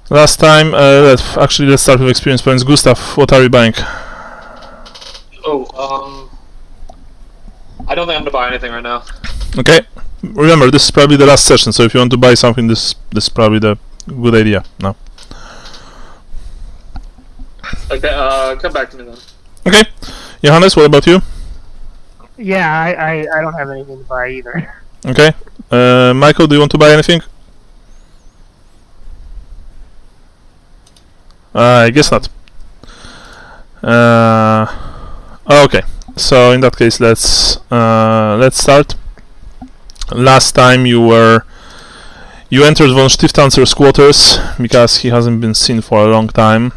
Last time, let's start with experience points. Gustav, what are you buying? Oh, I don't think I'm gonna buy anything right now. Okay. Remember, this is probably the last session, so if you want to buy something, this is probably the good idea. No. Okay, come back to me then. Okay. Johannes, what about you? Yeah, I don't have anything to buy either. Okay. Michael, do you want to buy anything? I guess not. Okay. So in that case, let's start. Last time you entered von Stiftanzer's quarters because he hasn't been seen for a long time,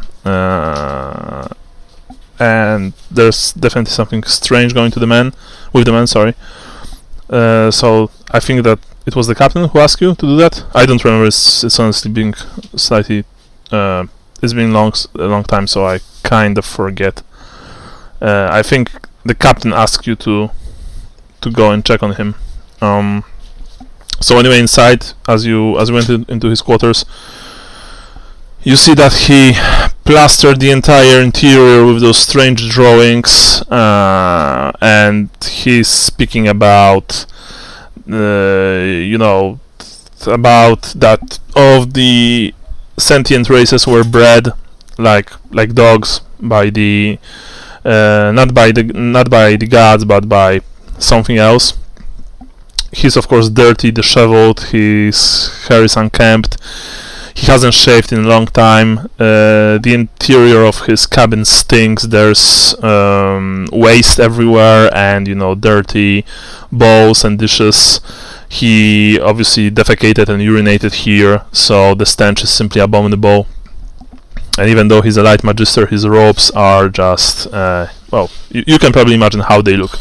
and there's definitely something strange going to the man. Sorry. So I think that it was the captain who asked you to do that. I don't remember. It's honestly being slightly. It's been a long time, so I kind of forget. I think the captain asked you to go and check on him. So anyway, inside, as you went into his quarters, you see that he plastered the entire interior with those strange drawings, and he's speaking about, about that all of the sentient races were bred like dogs by the not by the gods, but by something else. He's of course dirty, disheveled, his hair is unkempt, he hasn't shaved in a long time, the interior of his cabin stinks, there's waste everywhere and dirty bowls and dishes. He obviously defecated and urinated here, so the stench is simply abominable. And even though he's a light magister, his robes are just, well, you can probably imagine how they look.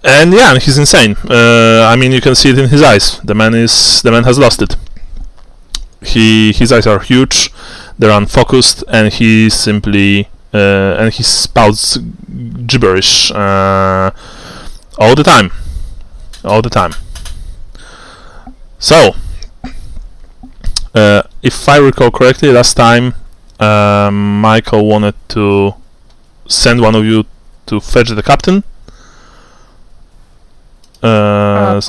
And yeah, he's insane. I mean, you can see it in his eyes. The man has lost it. His eyes are huge, they're unfocused, and he simply and he spouts gibberish all the time. So, if I recall correctly, last time Michael wanted to send one of you to fetch the captain. I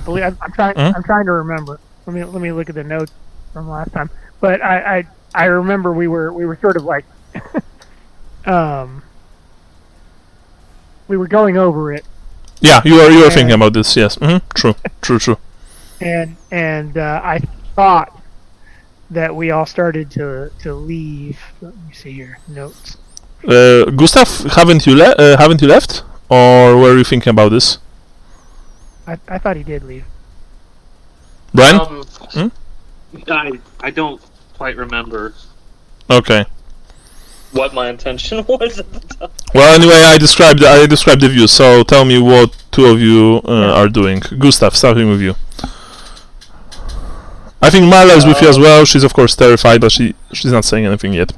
believe I'm trying. I'm trying to remember. Let me look at the notes from last time. But I remember we were sort of like we were going over it. Yeah, you were thinking about this. Yes. True. And I thought that we all started to leave. Let me see here. Notes. Gustav, haven't you left? Or were you thinking about this? I thought he did leave. Brian? I don't quite remember. Okay. What my intention was at the time. Well, anyway, I described the view. So tell me what two of you are doing. Gustav, starting with you. I think Marla is with you as well. She's of course terrified, but she's not saying anything yet.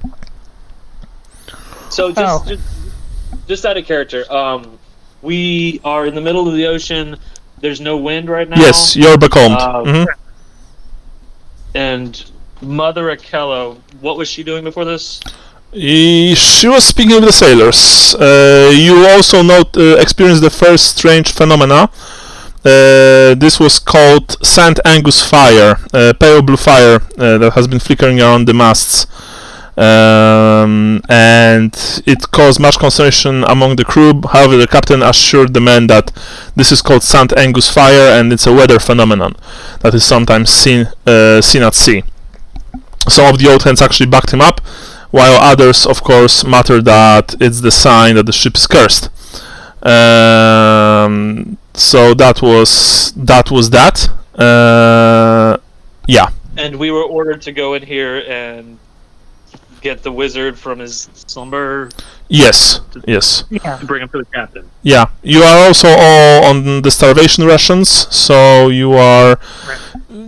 So just out of character, we are in the middle of the ocean. There's no wind right now. Yes, you're becalmed. And Mother Akello, what was she doing before this? She was speaking with the sailors. You also experienced the first strange phenomena. This was called St. Angus fire, pale blue fire that has been flickering around the masts. And it caused much consternation among the crew. However, the captain assured the men that this is called St. Angus fire and it's a weather phenomenon that is sometimes seen at sea. Some of the old hands actually backed him up, while others, of course, muttered that it's the sign that the ship is cursed. So that was that. Yeah. And we were ordered to go in here and get the wizard from his slumber. Yes. Yeah. To bring him to the captain. Yeah. You are also all on the starvation rations, so you are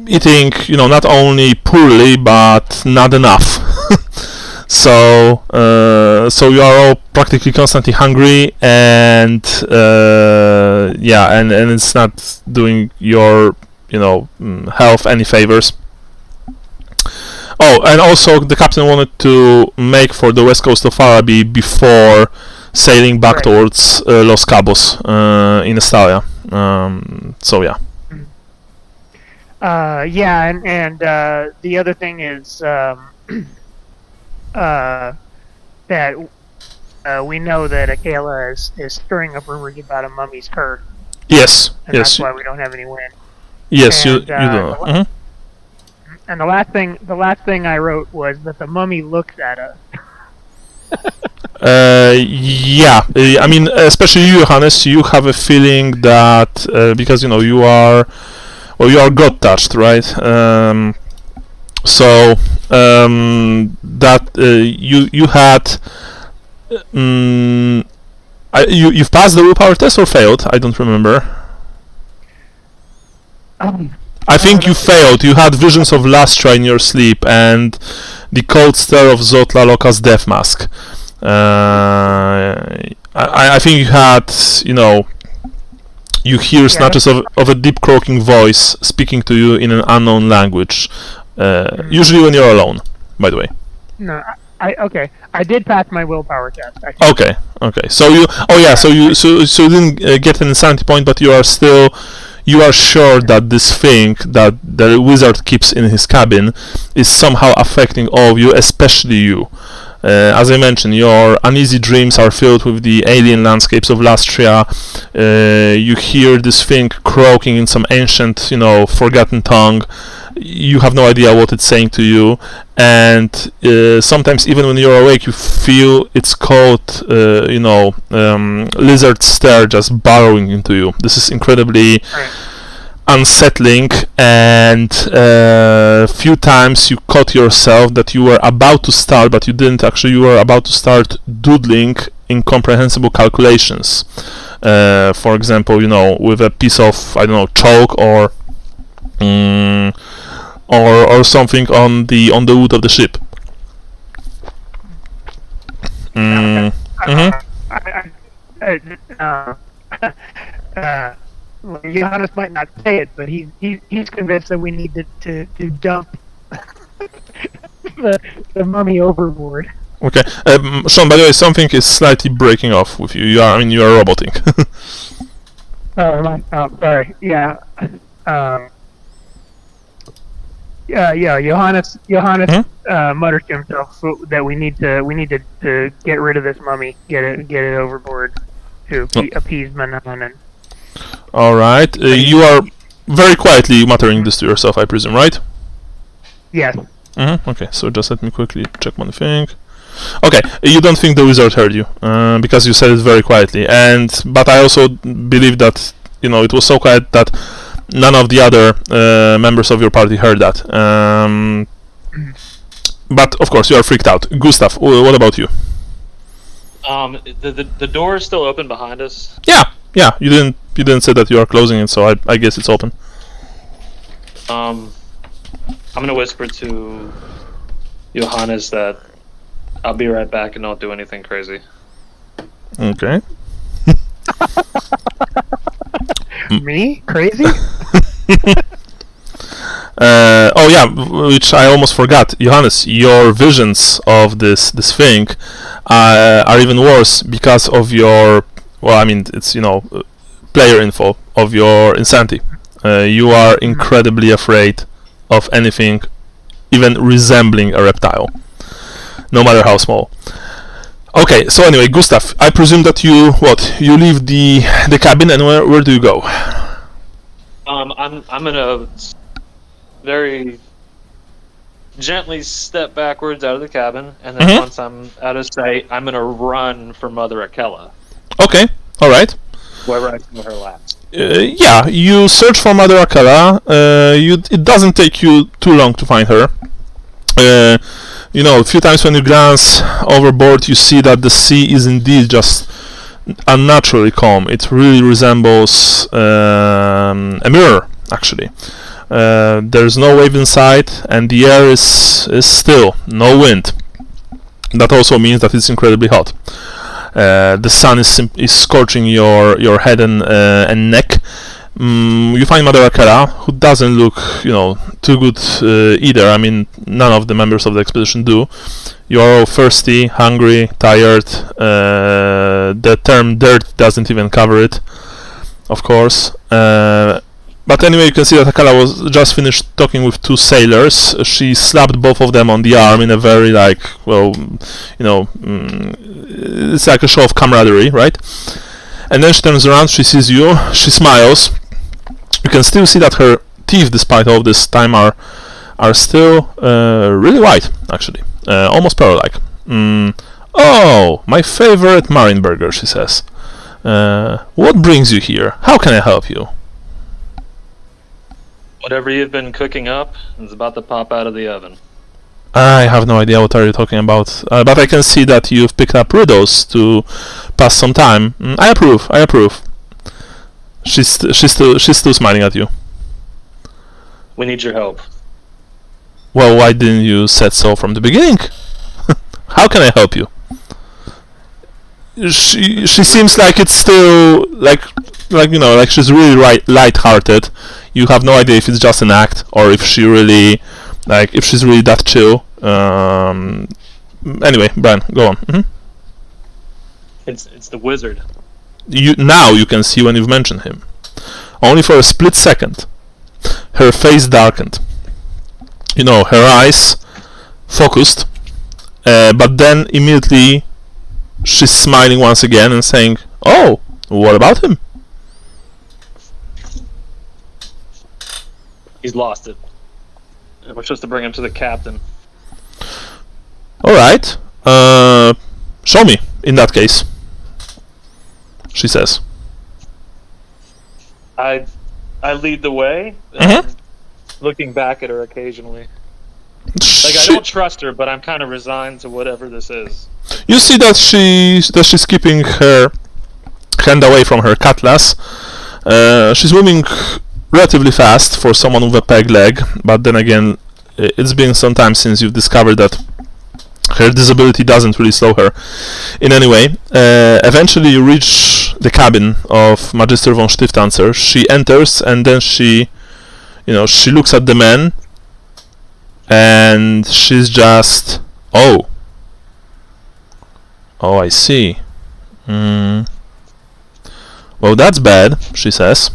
eating, not only poorly but not enough. So you are all practically constantly hungry, and and it's not doing your health, any favors. Oh, and also the captain wanted to make for the west coast of Araby before sailing back towards Los Cabos in Estalia. So yeah. Yeah, and the other thing is that we know that Akela is stirring up rumors about a mummy's hurt. Yes, and yes. That's why we don't have any wind. Yes, and, you do. And the last thing I wrote was that the mummy looks at us. Yeah, I mean, especially you, Johannes, you have a feeling that because you are God touched, right? So that you had you've passed the willpower test or failed? I don't remember. I think you failed. You had visions of Lustria in your sleep and the cold stare of Zotla Loka's death mask. I think you had, you hear snatches of a deep croaking voice speaking to you in an unknown language. Usually when you're alone, by the way. No, I did pass my willpower test. Okay. So you didn't get an insanity point, but you are sure that this thing that the wizard keeps in his cabin is somehow affecting all of you, especially you. As I mentioned, your uneasy dreams are filled with the alien landscapes of Lustria. You hear this thing croaking in some ancient, forgotten tongue. You have no idea what it's saying to you, and sometimes even when you're awake, you feel its cold, lizard stare just burrowing into you. This is incredibly unsettling, and few times you caught yourself that you were about to start, but you didn't actually. You were about to start doodling incomprehensible calculations. For example, with a piece of chalk or something on the wood of the ship. Johannes might not say it, but he's convinced that we need to dump the mummy overboard. Okay, Sean. By the way, something is slightly breaking off with you. You are roboting. Sorry. Yeah. Johannes mutters to himself that we need to get rid of this mummy, get it overboard to appease Manann. All right, you are very quietly muttering this to yourself, I presume, right? Yes. Okay, so just let me quickly check one thing. Okay, you don't think the wizard heard you because you said it very quietly, but I also believe that it was so quiet that none of the other members of your party heard that. But of course, you are freaked out. Gustav, what about you? The door is still open behind us. Yeah. You didn't say that you are closing it, so I guess it's open. I'm gonna whisper to Johannes that I'll be right back and don't do anything crazy. Okay. Me? Crazy? Oh yeah, which I almost forgot. Johannes, your visions of this thing are even worse because of your, it's player info of your insanity. You are incredibly afraid of anything even resembling a reptile, no matter how small. Okay, so anyway, Gustav, I presume that you leave the cabin, and where do you go? I'm gonna very gently step backwards out of the cabin, and then once I'm out of sight, I'm gonna run for Mother Akela. Okay, all right. Wherever I see her last. Yeah, you search for Mother Akela. It doesn't take you too long to find her. A few times when you glance overboard, you see that the sea is indeed just unnaturally calm. It really resembles a mirror, actually. There's no wave in sight, and the air is still, no wind. That also means that it's incredibly hot. The sun is scorching your head and neck, You find Mother Akela, who doesn't look, too good either. I mean, none of the members of the expedition do. You are all thirsty, hungry, tired. The term dirt doesn't even cover it, of course. But anyway, you can see that Akela was just finished talking with two sailors. She slapped both of them on the arm in a very, it's like a show of camaraderie, right? And then she turns around, she sees you, she smiles. You can still see that her teeth, despite all this time, are still really white, actually. Almost pearl-like. Oh, my favorite Marienburger, she says. What brings you here? How can I help you? Whatever you've been cooking up is about to pop out of the oven. I have no idea what are you talking about, but I can see that you've picked up riddles to pass some time. I approve. She's still smiling at you. We need your help. Well, why didn't you said so from the beginning? How can I help you? She seems like it's still like she's really light-hearted. You have no idea if it's just an act or if she really if she's really that chill. Anyway, Brian, go on. It's the wizard. Now you can see when you've mentioned him. Only for a split second, her face darkened. Her eyes focused, but then immediately she's smiling once again and saying, "Oh, what about him?" He's lost it. We're supposed to bring him to the captain. Alright. Show me, in that case. She says. I lead the way, looking back at her occasionally. I don't trust her, but I'm kind of resigned to whatever this is. You see that she's keeping her hand away from her cutlass. She's moving relatively fast for someone with a peg leg, but then again, it's been some time since you've discovered that her disability doesn't really slow her in any way. Eventually you reach the cabin of Magister von Stiftanzer. She enters and then she looks at the men and she's just, oh, I see. Well, that's bad, she says.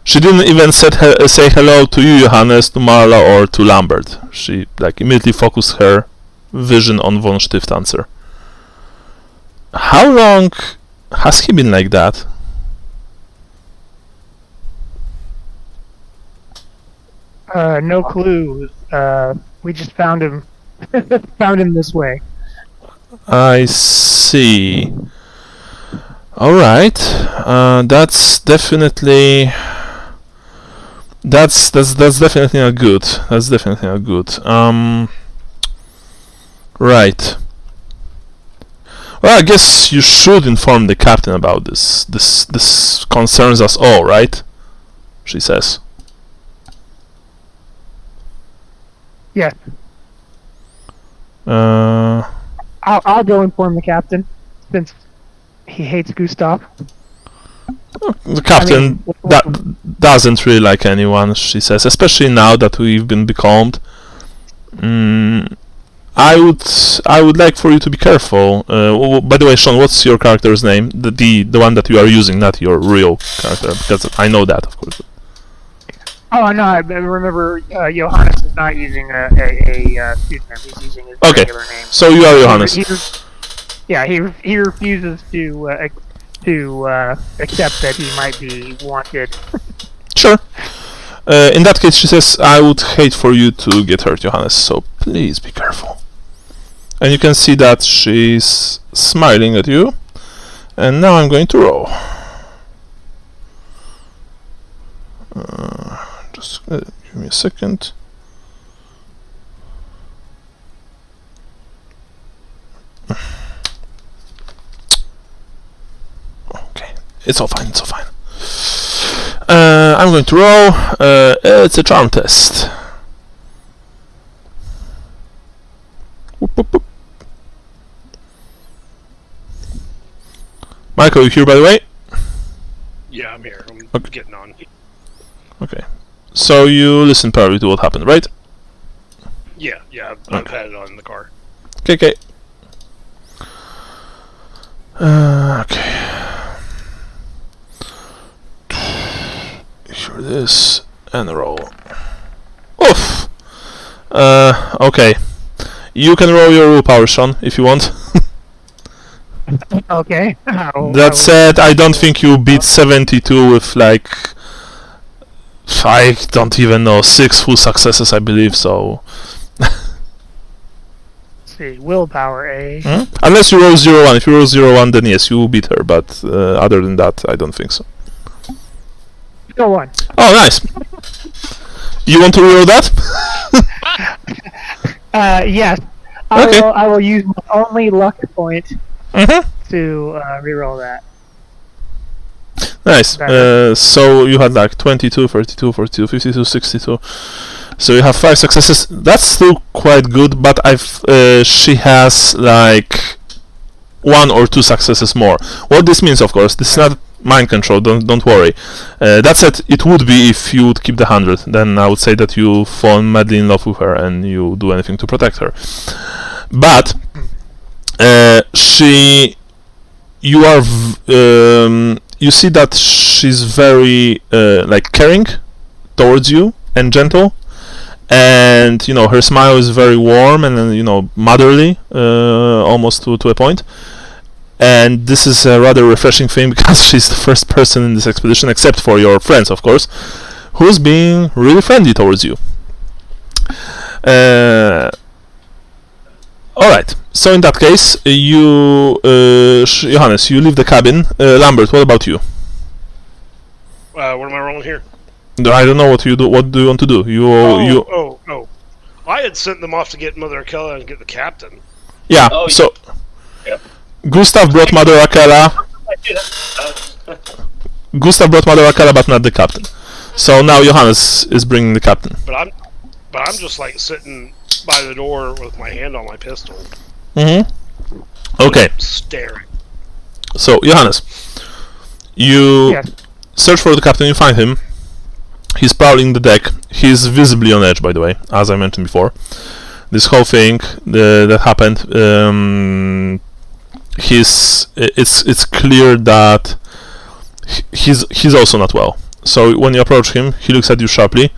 She didn't even say hello to you, Johannes, to Marla, or to Lambert. She immediately focused her vision on von Stiftanzer. How long has he been like that? No clue. We just found him. Found him this way. I see. All right. That's definitely. That's definitely not good. That's definitely not good. Right. Well, I guess you should inform the captain about this. This concerns us all, right? She says. Yes. I'll go inform the captain, since he hates Gustav. The captain doesn't really like anyone, she says, especially now that we've been becalmed. I would like for you to be careful. By the way, Sean, what's your character's name? The one that you are using, not your real character, because I know that, of course. Oh no, I remember Johannes is not using a pseudonym. He's using his regular name. So you are Johannes. He refuses to accept that he might be wanted. Sure. In that case, she says, I would hate for you to get hurt, Johannes, so please be careful. And you can see that she's smiling at you. And now I'm going to roll. Just give me a second. Okay, it's all fine, I'm going to roll. It's a charm test. Whoop, whoop, whoop. Michael, you here, by the way? Yeah, I'm here. I'm getting on. Okay. So you listened probably to what happened, right? Yeah, I've had it on in the car. Okay. Okay. Sure this and roll. Oof! Okay. You can roll your willpower, Sean, if you want. Okay. That said, I don't think you beat 72 with like... I don't even know, 6 full successes, I believe, so... Let's see, willpower, eh? Unless you roll 0-1. If you roll 0-1, then yes, you will beat her, but other than that, I don't think so. 1. Oh, nice! You want to reroll that? Yes. Okay. I will use my only luck point Mm-hmm. to reroll that. Nice. So you had like 22, 32, 42, 52, 62. So you have 5 successes. That's still quite good, but she has like 1 or 2 successes more. What this means, of course, this is not mind control. Don't worry. That said, it would be if you would keep the 100. Then I would say that you fall madly in love with her and you do anything to protect her. But you see that she's very like caring towards you and gentle, and you know her smile is very warm and you know motherly, almost to a point. And this is a rather refreshing thing because she's the first person in this expedition, except for your friends, of course, who's being really friendly towards you. Alright, so in that case, Johannes, you leave the cabin. Lambert, what about you? What am I rolling here? I don't know what you do. What do you want to do? Oh. I had sent them off to get Mother Akela and get the captain. Yeah, so... Yep. Gustav brought Mother Akela. Gustav brought Mother Akela, but not the captain. So now Johannes is bringing the captain. But I'm just like sitting by the door with my hand on my pistol. Mm-hmm. Okay. Staring. So Johannes, you search for the captain. You find him. He's prowling the deck. He's visibly on edge, by the way, as I mentioned before. This whole thing that happened. It's clear that he's also not well. So when you approach him, he looks at you sharply.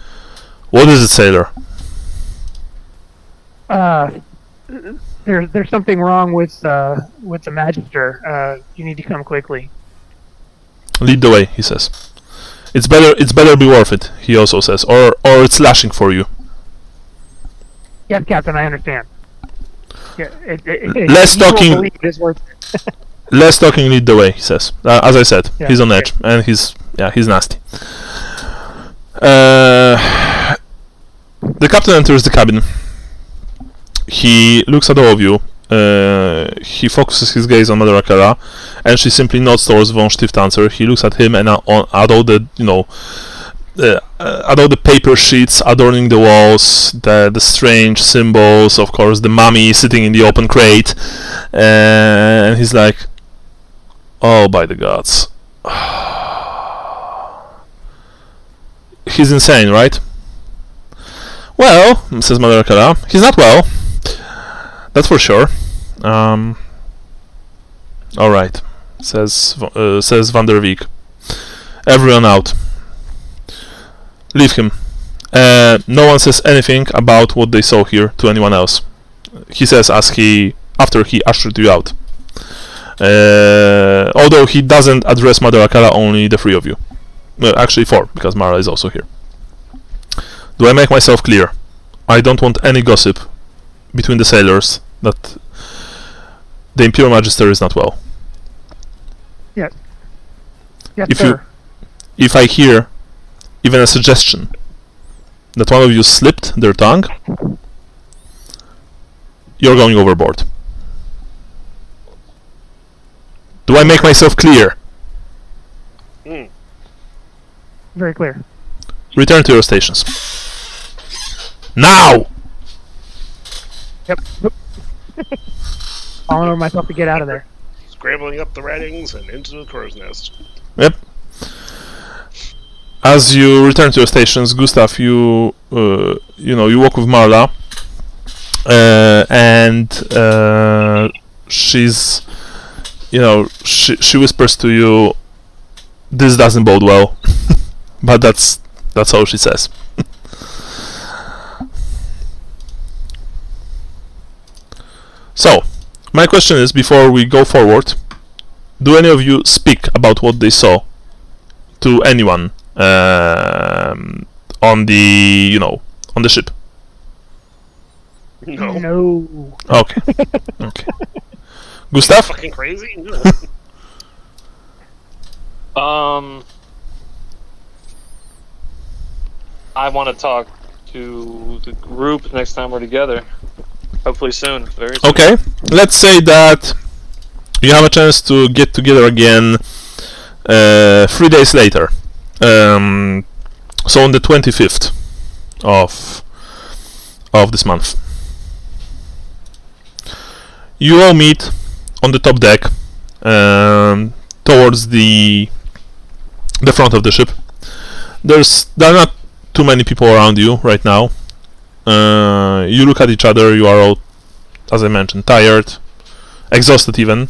What is it, sailor? There's something wrong with the Magister. You need to come quickly. Lead the way, he says. It's better be worth it, he also says, or it's lashing for you. Yes, Captain, I understand. Yeah, Less talking. It is worth it. Less talking, lead the way, he says. As I said, he's on edge, and he's nasty. The captain enters the cabin. He looks at all of you. He focuses his gaze on Mother Akela, and she simply nods towards von Stiftanzer. He looks at him and at all the at all the paper sheets adorning the walls, the strange symbols, of course, the mummy sitting in the open crate, and he's like, "Oh, by the gods, he's insane, right?" "Well," says Mother Akela, "he's not well. That's for sure." All right, says Van der Beek. "Everyone out. Leave him. No one says anything about what they saw here to anyone else," he says after he ushered you out. Although he doesn't address Mother Akela, only the 3 of you. Well, actually 4, because Mara is also here. "Do I make myself clear? I don't want any gossip between the sailors that the Imperial Magister is not well. Yes. Yes, sir. If I hear even a suggestion that one of you slipped their tongue, you're going overboard. Do I make myself clear?" Very clear. "Return to your stations. Now!" Yep. Falling over myself to get out of there. Scrambling up the rattings and into the crow's nest. Yep. As you return to your stations, Gustav, you walk with Marla, and she's, she whispers to you, "This doesn't bode well," but that's all she says. So, my question is, before we go forward, do any of you speak about what they saw to anyone on the on the ship? No. Okay. Okay. Gustav? Fucking crazy. I want to talk to the group next time we're together. Hopefully soon. Very soon. Okay. Let's say that you have a chance to get together again 3 days later. So on the 25th of this month. You all meet on the top deck towards the front of the ship. There are not too many people around you right now. You look at each other. You are all, as I mentioned, tired, exhausted even,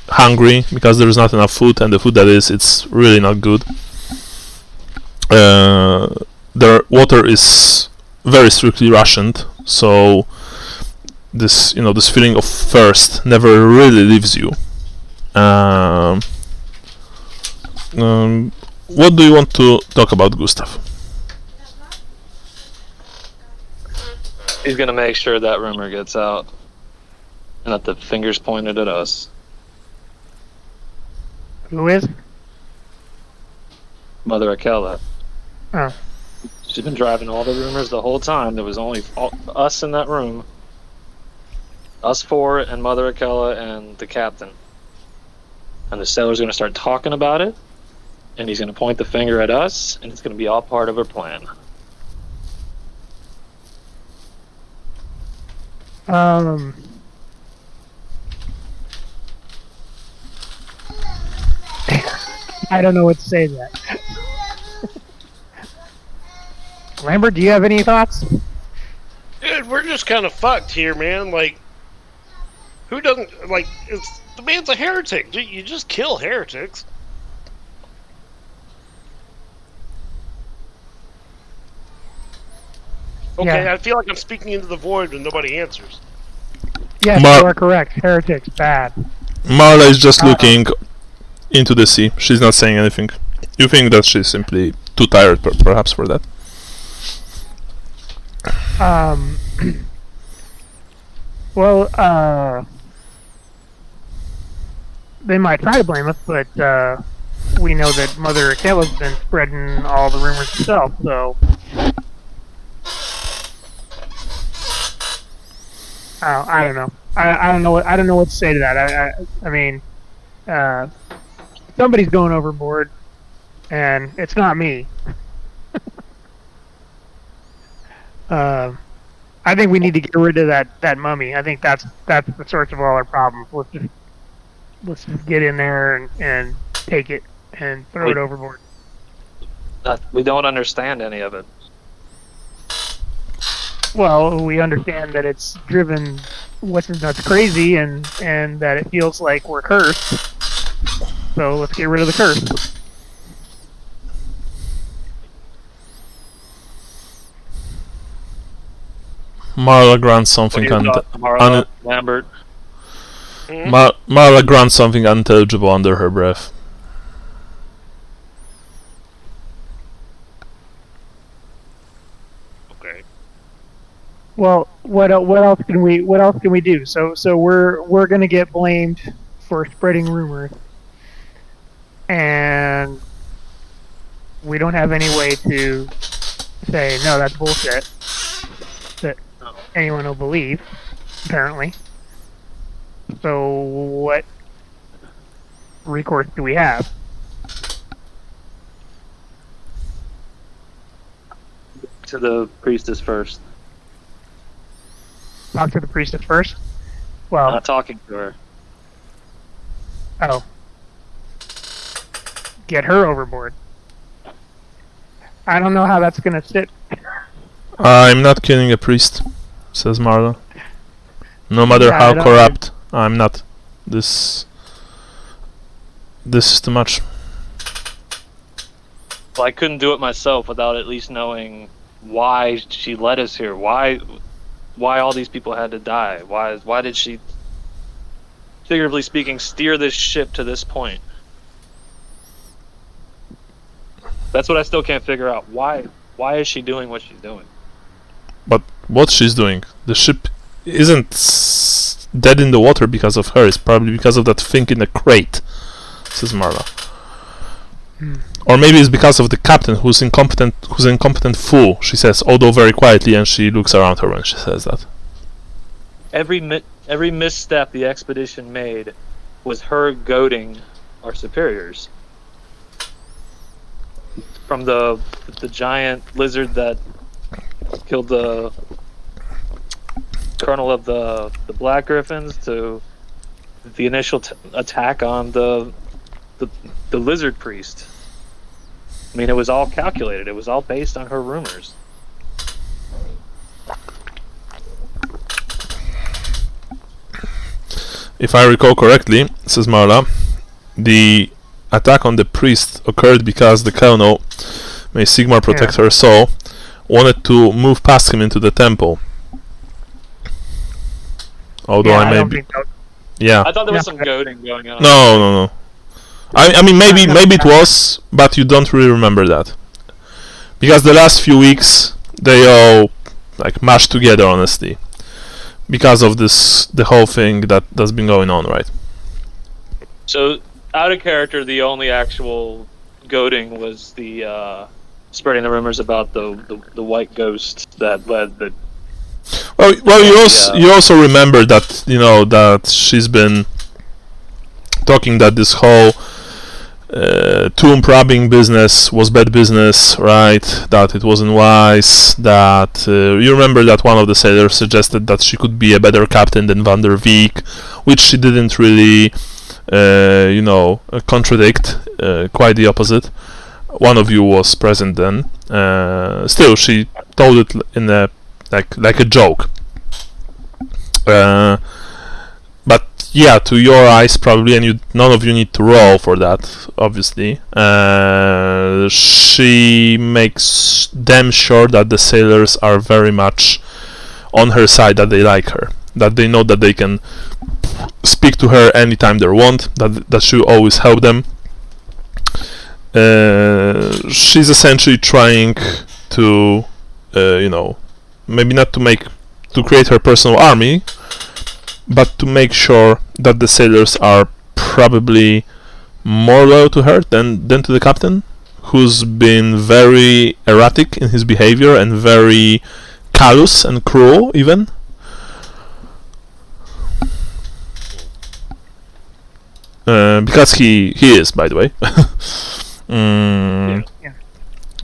hungry because there is not enough food, and the food that is, it's really not good. The water is very strictly rationed, so this feeling of thirst never really leaves you. What do you want to talk about, Gustav? He's gonna make sure that rumor gets out, and that the finger's pointed at us. Who is? Mother Akela. Oh. She's been driving all the rumors the whole time. There was only us in that room. Us four and Mother Akela and the captain. And the sailor's going to start talking about it, and he's going to point the finger at us, and it's going to be all part of her plan. I don't know what to say to that. Lambert, do you have any thoughts? Dude, we're just kind of fucked here, man. Like, who doesn't like? The man's a heretic. You just kill heretics. Okay, Yeah. I feel like I'm speaking into the void when nobody answers. Yes, you are correct. Heretics, bad. Marla is just looking into the sea. She's not saying anything. You think that she's simply too tired, perhaps, for that? Well, they might try to blame us, but we know that Mother Akela's been spreading all the rumors herself, so I don't know. I don't know what to say to that. I mean, somebody's going overboard, and it's not me. I think we need to get rid of that mummy. I think that's the source of all our problems. Let's just get in there and take it and throw it overboard. We don't understand any of it. Well, we understand that it's driven what's nuts crazy, and that it feels like we're cursed. So let's get rid of the curse. Marla grants something Lambert. Marla grants something unintelligible under her breath. Okay. Well, what else can we do? So we're gonna get blamed for spreading rumors, and we don't have any way to say no, that's bullshit that anyone will believe, apparently. So what recourse do we have? To the priestess first. Talk to the priestess first? Well, Not talking to her. Oh. Get her overboard. I don't know how that's gonna sit. I'm not killing a priest, says Marla. No matter Yeah, I how don't- corrupt, I'm not. This is too much. Well, I couldn't do it myself without at least knowing why she led us here. Why all these people had to die? Why did she, figuratively speaking, steer this ship to this point? That's what I still can't figure out. Why is she doing what she's doing? But what she's doing, the ship isn't dead in the water because of her. It's probably because of that thing in the crate, says Marla. Or maybe it's because of the captain, who's incompetent fool, she says, although very quietly, and she looks around her when she says that. Every misstep the expedition made was her goading our superiors. From the giant lizard that killed the colonel of the Black Griffins to the initial attack on the lizard priest. I mean, it was all calculated. It was all based on her rumors. If I recall correctly, says Marla, the attack on the priest occurred because the colonel, may Sigmar protect her soul, wanted to move past him into the temple. Although I may don't be... think so. Yeah. I thought there was some goading going on. No. I mean, maybe it was, but you don't really remember that. Because the last few weeks, they all, like, mashed together, honestly. Because of the whole thing that's been going on, right? So, out of character, the only actual goading was the spreading the rumors about the white ghost that led the... Well, you also remember that, that she's been talking that this whole tomb robbing business was bad business, right? That it wasn't wise. That you remember that one of the sailors suggested that she could be a better captain than Van der Beek, which she didn't really, contradict. Quite the opposite. One of you was present then. Still, she told it in a like a joke. But yeah, to your eyes probably, and none of you need to roll for that, obviously. She makes damn sure that the sailors are very much on her side, that they like her, that they know that they can speak to her anytime they want, that she will always help them. She's essentially trying to, maybe not to create her personal army, but to make sure that the sailors are probably more loyal to her than to the captain, who's been very erratic in his behavior and very callous and cruel, even. Because he is, by the way.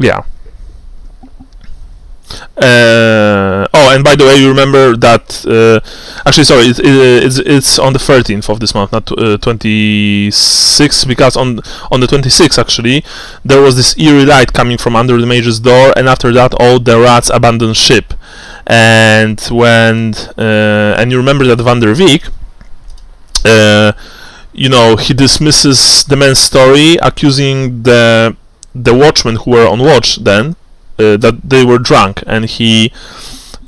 Yeah. And by the way, you remember that actually, sorry, it's on the 13th of this month, not 26th, because on the 26th actually there was this eerie light coming from under the mage's door, and after that all the rats abandoned ship. And when and you remember that Van der Beek, he dismisses the man's story, accusing the watchmen who were on watch then that they were drunk, and he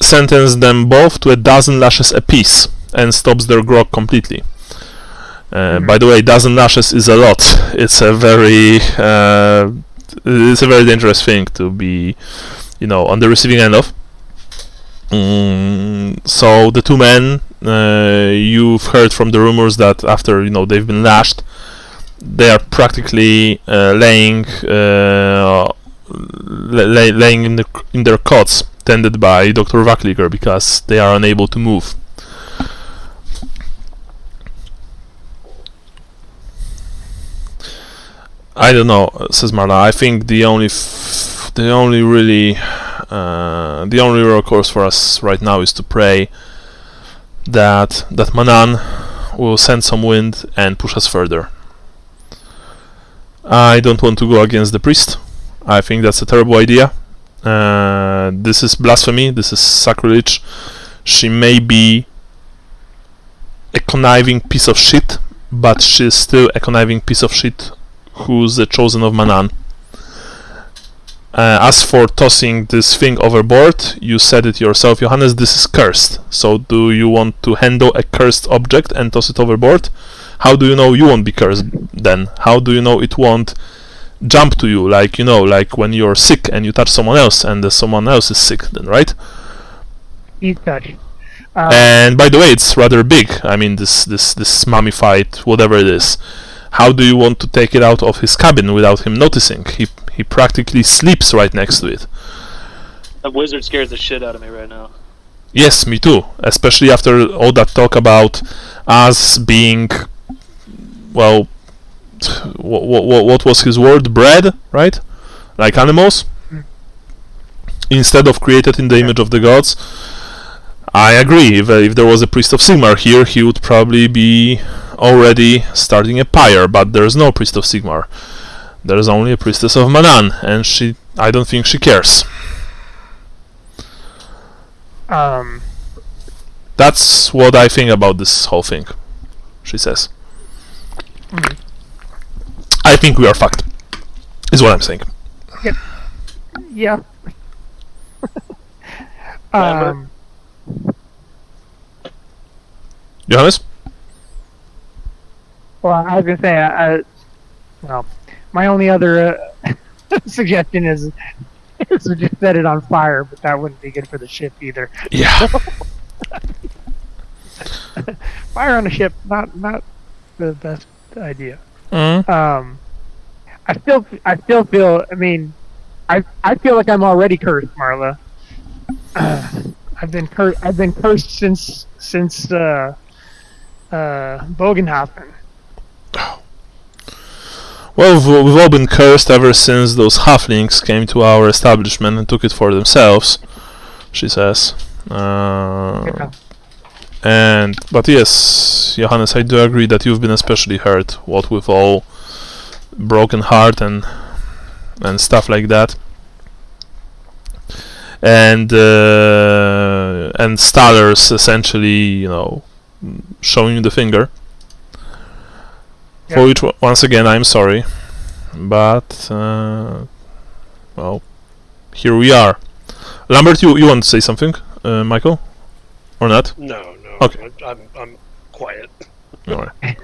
sentenced them both to 12 lashes apiece and stops their grog completely. By the way, 12 lashes is a lot. It's a very dangerous thing to be, on the receiving end of. So the two men, you've heard from the rumors that after they've been lashed, they are practically laying in their cots, tended by Dr. Vakliger, because they are unable to move. I don't know, says Marla. I think the only recourse for us right now is to pray that Manann will send some wind and push us further. I don't want to go against the priest. I think that's a terrible idea. This is blasphemy. This is sacrilege. She may be a conniving piece of shit, but she's still a conniving piece of shit who's the chosen of Manann. As for tossing this thing overboard, you said it yourself, Johannes, this is cursed. So do you want to handle a cursed object and toss it overboard? How do you know you won't be cursed then? How do you know it won't jump to you, like, you know, like when you're sick and you touch someone else and someone else is sick then, right? He's touched. And by the way, it's rather big. I mean, this mummified whatever it is. How do you want to take it out of his cabin without him noticing? He practically sleeps right next to it. That wizard scares the shit out of me right now. Yes, me too. Especially after all that talk about us being, well, what was his word? Bred, right? Like animals, instead of created in the image of the gods. I agree. If there was a priest of Sigmar here, he would probably be already starting a pyre. But there's no priest of Sigmar. There's only a priestess of Manann, and I don't think she cares. That's what I think about this whole thing, she says. I think we are fucked, is what I'm saying. Yeah. Johannes? Well, I was gonna say, well, my only other suggestion is to just set it on fire, but that wouldn't be good for the ship either. Yeah. Fire on a ship, not the best idea. Mm. I still feel. I mean, I feel like I'm already cursed, Marla. I've been cursed since Bogenhafen. Well, we've all been cursed ever since those halflings came to our establishment and took it for themselves, she says. Yeah. But yes, Johannes, I do agree that you've been especially hurt, what with all broken heart and stuff like that. And Stallers essentially, you know, showing you the finger. For which, once again, I'm sorry, but well, here we are. Lambert, you want to say something, Michael, or not? No. Okay. I'm quiet. Alright.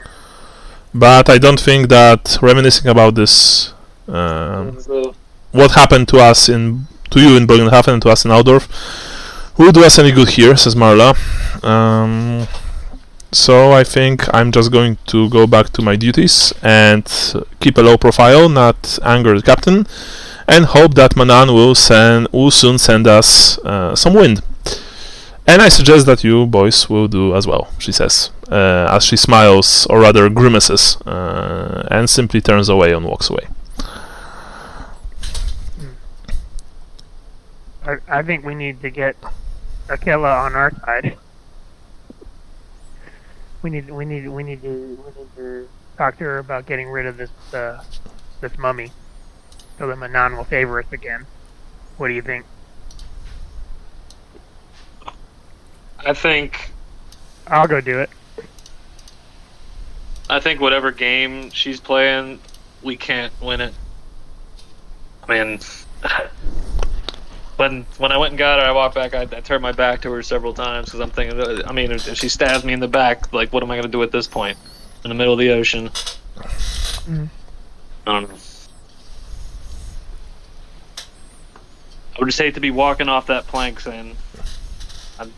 But I don't think that reminiscing about this, what happened to us to you in Bogenhafen and to us in Altdorf, will do us any good here, says Marla. So I think I'm just going to go back to my duties and keep a low profile, not anger the captain, and hope that Manann will soon send us some wind. And I suggest that you boys will do as well, she says, as she smiles, or rather grimaces, and simply turns away and walks away. I think we need to get Akela on our side. We need to talk to her about getting rid of this mummy, so that Manann will favor us again. What do you think? I think I'll go do it. I think whatever game she's playing, we can't win it. I mean, when I went and got her, I walked back. I turned my back to her several times because I'm thinking, I mean, if she stabs me in the back, like, what am I going to do at this point? In the middle of the ocean. I don't know. I would just hate to be walking off that plank saying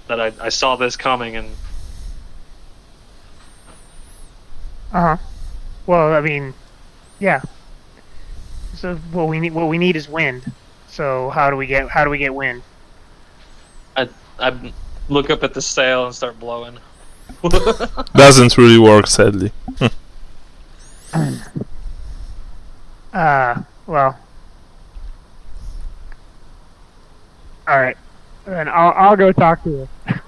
that I saw this coming and. Well, I mean, yeah. So what we need is wind. So how do we get wind? I look up at the sail and start blowing. Doesn't really work, sadly. Well. All right. Then I'll go talk to her.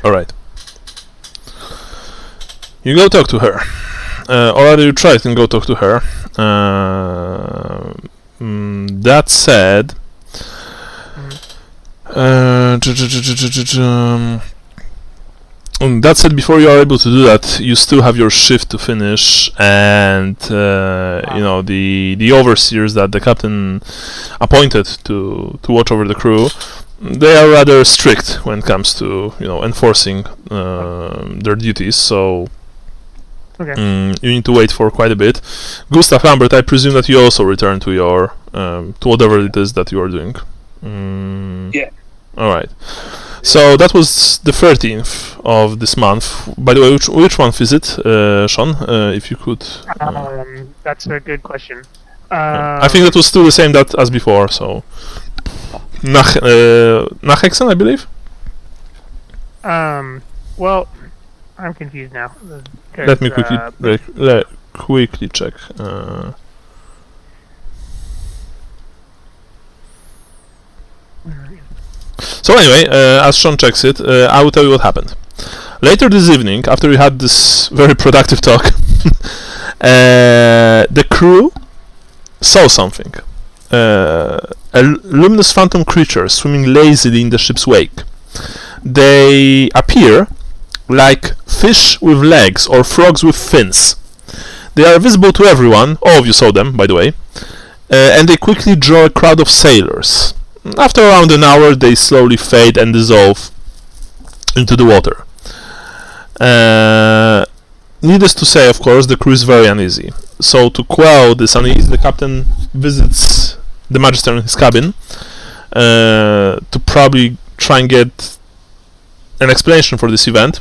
All right. You go talk to her. Or rather, you try and go talk to her. That said, that said, before you are able to do that, you still have your shift to finish, and you know, the overseers that the captain appointed to watch over the crew, they are rather strict when it comes to, you know, enforcing their duties. So you need to wait for quite a bit. Gustav Lambert, I presume that you also return to your to whatever it is that you are doing. Yeah. All right. So that was the 13th of this month. By the way, which month is it, Sean? If you could. That's a good question. I think that was still the same that as before. So Nachexen, I believe. Well, I'm confused now. Let me quickly check. So anyway, as Sean checks it, I will tell you what happened. Later this evening, after we had this very productive talk, the crew saw something. A luminous phantom creature swimming lazily in the ship's wake. They appear like fish with legs or frogs with fins. They are visible to everyone, all of you saw them, by the way, and they quickly draw a crowd of sailors. After around an hour, they slowly fade and dissolve into the water. Needless to say, of course, the crew is very uneasy. So to quell this unease, the captain visits the Magister in his cabin to probably try and get an explanation for this event.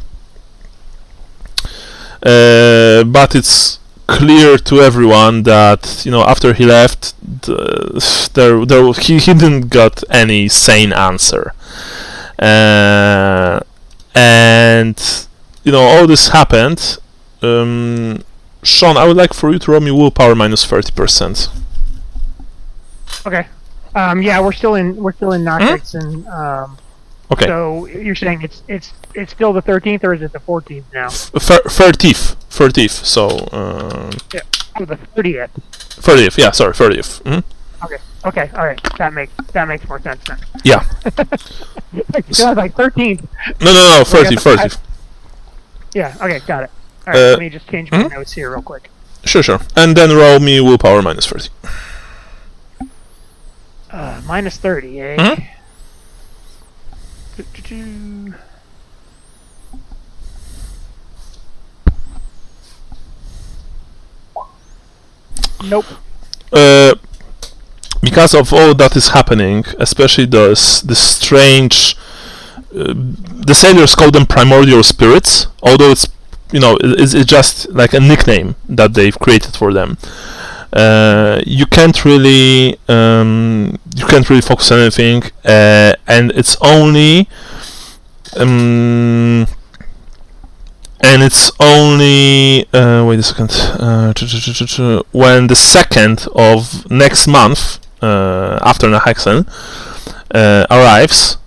But it's clear to everyone that, you know, after he left, he didn't got any sane answer, and you know, all this happened. Sean, I would like for you to roll me willpower minus 30%. Okay. Yeah, we're still in Nachix, and okay. So you're saying it's still the 13th, or is it the 14th now? 30th. So yeah, oh, the 30th. 30th. Yeah, sorry, 30th. Okay. All right. That makes more sense then. Yeah. So I was like 13th. No. 30th. Yeah. Okay. Got it. All right. Let me just change my notes here real quick. Sure. And then roll me willpower minus 30. Minus 30, eh? Nope. Because of all that is happening, especially this strange, the sailors call them primordial spirits, although it's, you know, it's just like a nickname that they've created for them. You can't really focus on anything, and it's only wait a second, when the 2nd of next month, after Nachexen arrives,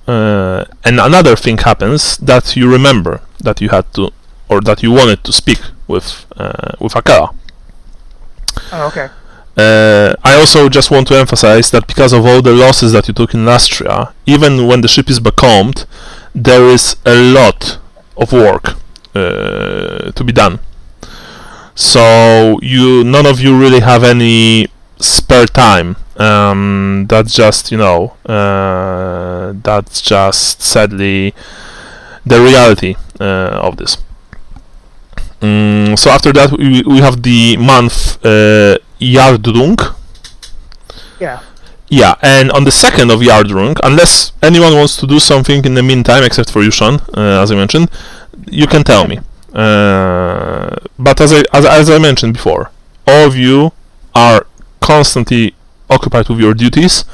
and another thing happens that you remember that you had to, or that you wanted to speak with Akela. Oh, okay. I also just want to emphasize that because of all the losses that you took in Lustria, even when the ship is becalmed, there is a lot of work to be done. So none of you really have any spare time. That's just, you know, that's just sadly the reality of this. So after that we have the month Yardrung. Yeah, and on the 2nd of Yardrung, unless anyone wants to do something in the meantime, except for you, Sean, as I mentioned, you can tell me. But as I mentioned before, all of you are constantly occupied with your duties,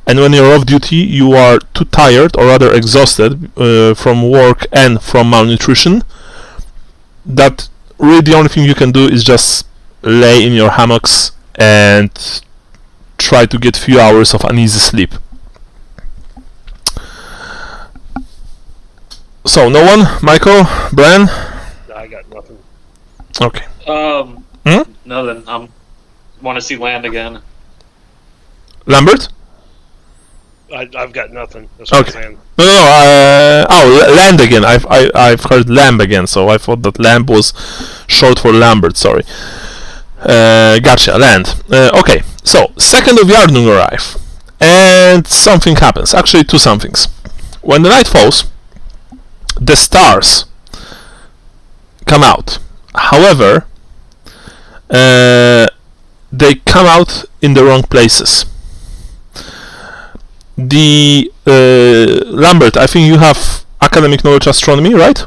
and when you're off duty, you are too tired, or rather exhausted, from work and from malnutrition, that really the only thing you can do is just lay in your hammocks and try to get few hours of uneasy sleep. So, no one? Michael? Brian? No, I got nothing. Okay. No, then want to see land again. Lambert? I've got nothing. That's what Okay. I'm saying. No. Land again. I've heard lamb again, so I thought that lamb was short for Lambert. Sorry. Gotcha. Land. Okay. So 2nd of Yardung arrive, and something happens. Actually, two somethings. When the night falls, the stars come out. However, they come out in the wrong places. The Lambert, I think you have academic knowledge astronomy, right?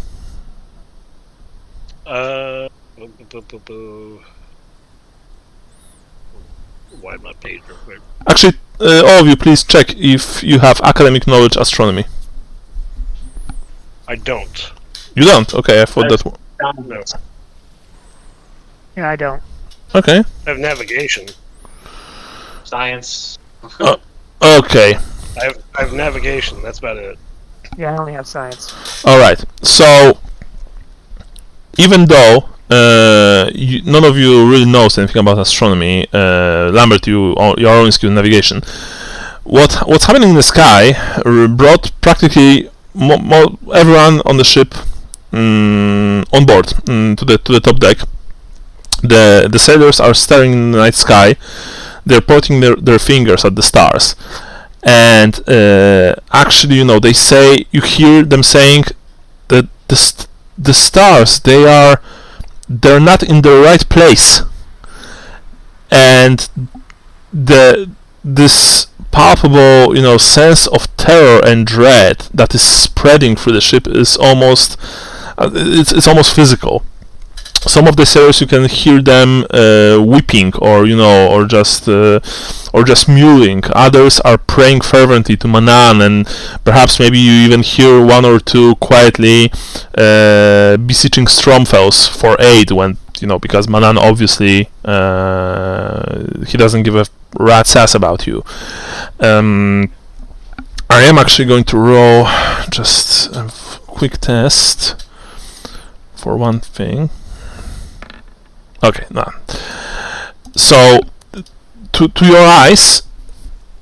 Wind my page real quick. Actually, all of you, please check if you have academic knowledge astronomy. I don't. You don't? Okay, I thought that. No. Yeah, I don't. Okay. I have navigation. Science. Okay. I have navigation. That's about it. Yeah, I only have science. All right. So, even though none of you really knows anything about astronomy, Lambert, you're only skilled in navigation. What's happening in the sky brought practically everyone on the ship on board to the top deck. The sailors are staring in the night sky. They're pointing their fingers at the stars, and actually, they say, you hear them saying that the stars, they're not in the right place, and this palpable sense of terror and dread that is spreading through the ship is almost it's almost physical. Some of the sailors, you can hear them weeping, or just mewing. Others are praying fervently to Manann, and perhaps maybe you even hear one or two quietly beseeching Stromfels for aid, when because Manann obviously he doesn't give a rat's ass about you. I am actually going to roll just a quick test for one thing. Okay, no. So, to your eyes,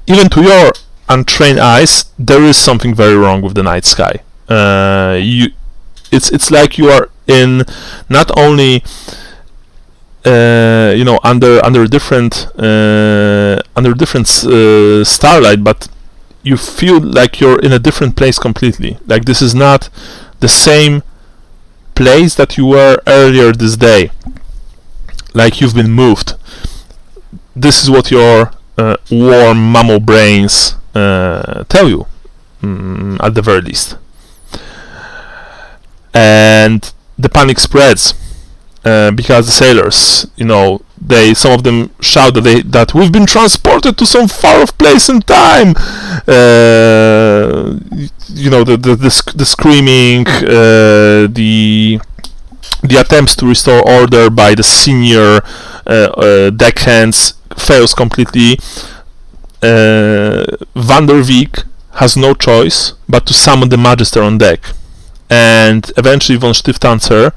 even to your untrained eyes, there is something very wrong with the night sky. It's like you are in not only under different starlight, but you feel like you're in a different place completely. Like this is not the same place that you were earlier this day. Like you've been moved. This is what your warm mammal brains tell you, at the very least. And the panic spreads because the sailors, some of them shout that we've been transported to some far-off place in time. The screaming, the attempts to restore order by the senior deckhands fails completely. Van der Beek has no choice but to summon the Magister on deck, and eventually von Stiftanzer,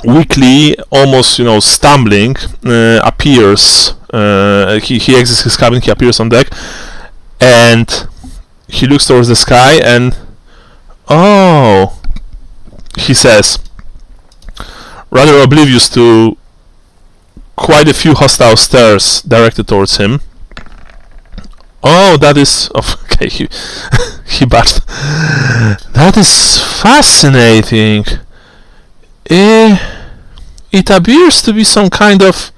weakly, almost stumbling, appears. He exits his cabin. He appears on deck, and he looks towards the sky, and he says, rather oblivious to quite a few hostile stares directed towards him. That is okay. He barked. That is fascinating. It appears to be some kind of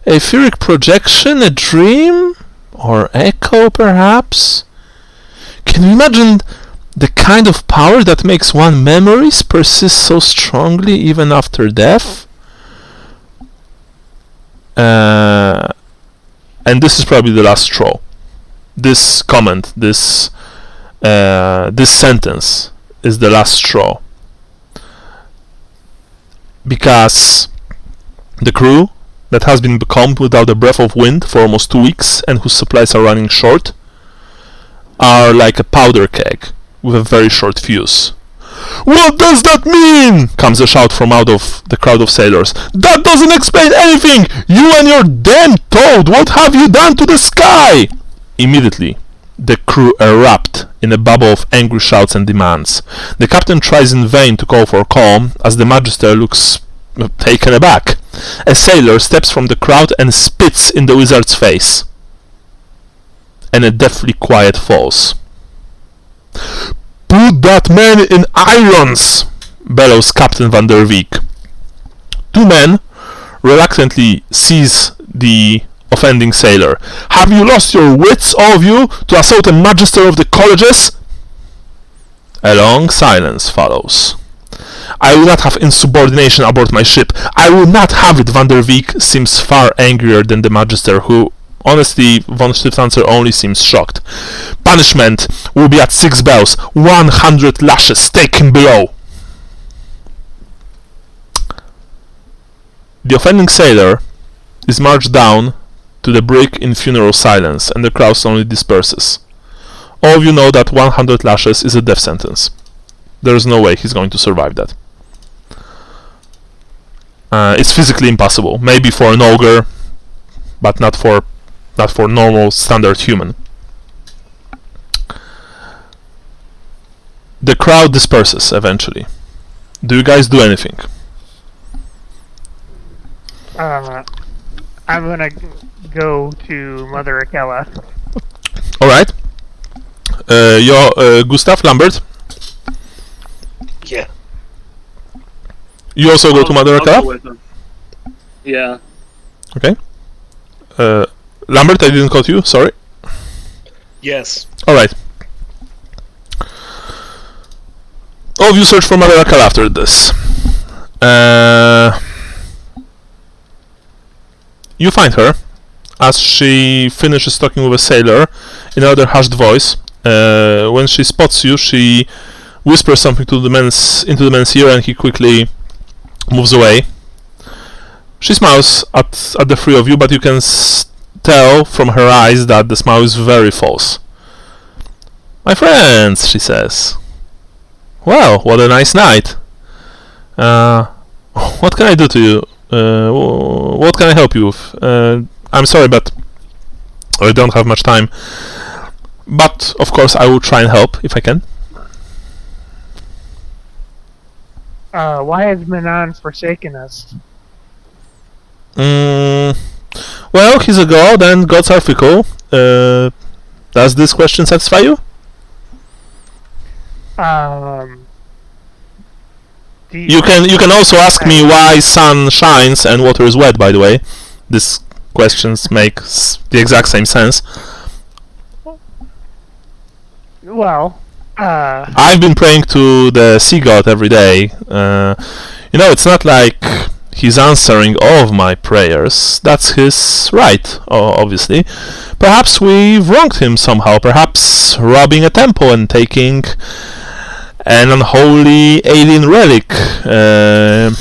etheric projection, a dream, or echo, perhaps. Can you imagine the kind of power that makes one's memories persist so strongly even after death? And this is probably the last straw. This comment, this sentence is the last straw. Because the crew that has been becalmed without a breath of wind for almost 2 weeks, and whose supplies are running short, are like a powder keg with a very short fuse. "What does that mean?" comes a shout from out of the crowd of sailors. "That doesn't explain anything! You and your damn toad! What have you done to the sky?" Immediately, the crew erupt in a babble of angry shouts and demands. The captain tries in vain to call for calm, as the Magister looks taken aback. A sailor steps from the crowd and spits in the wizard's face. And a deathly quiet falls. "Put that man in irons!" bellows Captain van der Beek. Two men reluctantly seize the offending sailor. "Have you lost your wits, all of you, to assault a magister of the colleges?" A long silence follows. "I will not have insubordination aboard my ship. I will not have it." Van der Beek seems far angrier than the magister, who, honestly, von Stifthanzer only seems shocked. "Punishment will be at 6 bells. 100 lashes. Take him below." The offending sailor is marched down to the brig in funeral silence, and the crowd slowly disperses. All of you know that 100 lashes is a death sentence. There's no way he's going to survive that. It's physically impossible. Maybe for an ogre, but not for normal standard human. The crowd disperses eventually. Do you guys do anything? I'm gonna go to Mother Akella. Alright. Gustav, Lambert? Yeah. You also go to Mother I'll go Akella? with him. Yeah. Okay. Lambert, I didn't call you, sorry. Yes. Alright. All of you search for Mother Akella after this. You find her as she finishes talking with a sailor in a rather hushed voice. When she spots you, she whispers something into the man's ear, and he quickly moves away. She smiles at the three of you, but you can tell from her eyes that the smile is very false. "My friends," she says. "Well, what a nice night. What can I do to you? What can I help you with? I'm sorry, but I don't have much time. But, of course, I will try and help if I can." Why has Manann forsaken us? Well, he's a god, and gods are fickle. Does this question satisfy you? You can also ask me why sun shines and water is wet, by the way. These questions make the exact same sense. Well, I've been praying to the sea god every day. It's not like he's answering all of my prayers. That's his right, obviously. Perhaps we've wronged him somehow. Perhaps robbing a temple and taking an unholy alien relic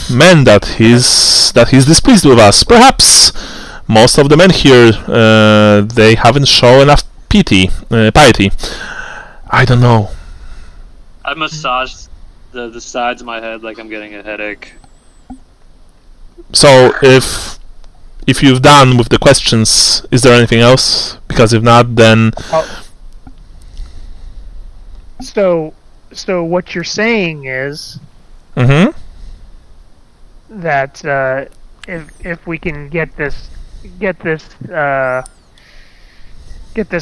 meant that he's displeased with us. Perhaps most of the men here they haven't shown enough piety. I don't know. I massage the sides of my head like I'm getting a headache. So if you've done with the questions, is there anything else? Because if not, then So what you're saying is that if we can get this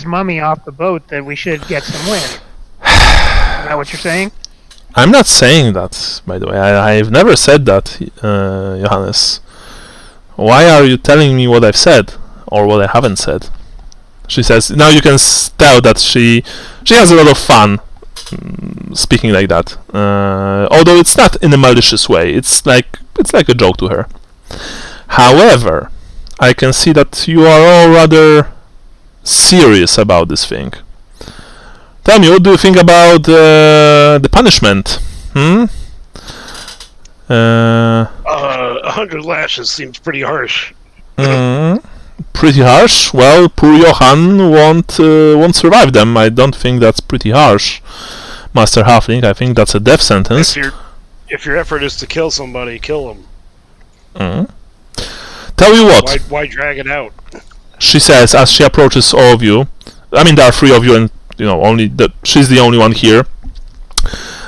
mummy off the boat, that we should get some wind. Is that what you're saying? I'm not saying that, by the way. I've never said that, Johannes. Why are you telling me what I've said or what I haven't said? She says. Now you can tell that she has a lot of fun speaking like that. Although it's not in a malicious way. It's like a joke to her. However, I can see that you are all rather serious about this thing. Tell me, what do you think about the punishment? 100 lashes seems pretty harsh. Pretty harsh? Well, poor Johann won't survive them. I don't think that's pretty harsh. Master Halfling. I think that's a death sentence. If your effort is to kill somebody, kill them. Tell you what. Why drag it out? She says as she approaches all of you. I mean, there are 3 of you, and she's the only one here.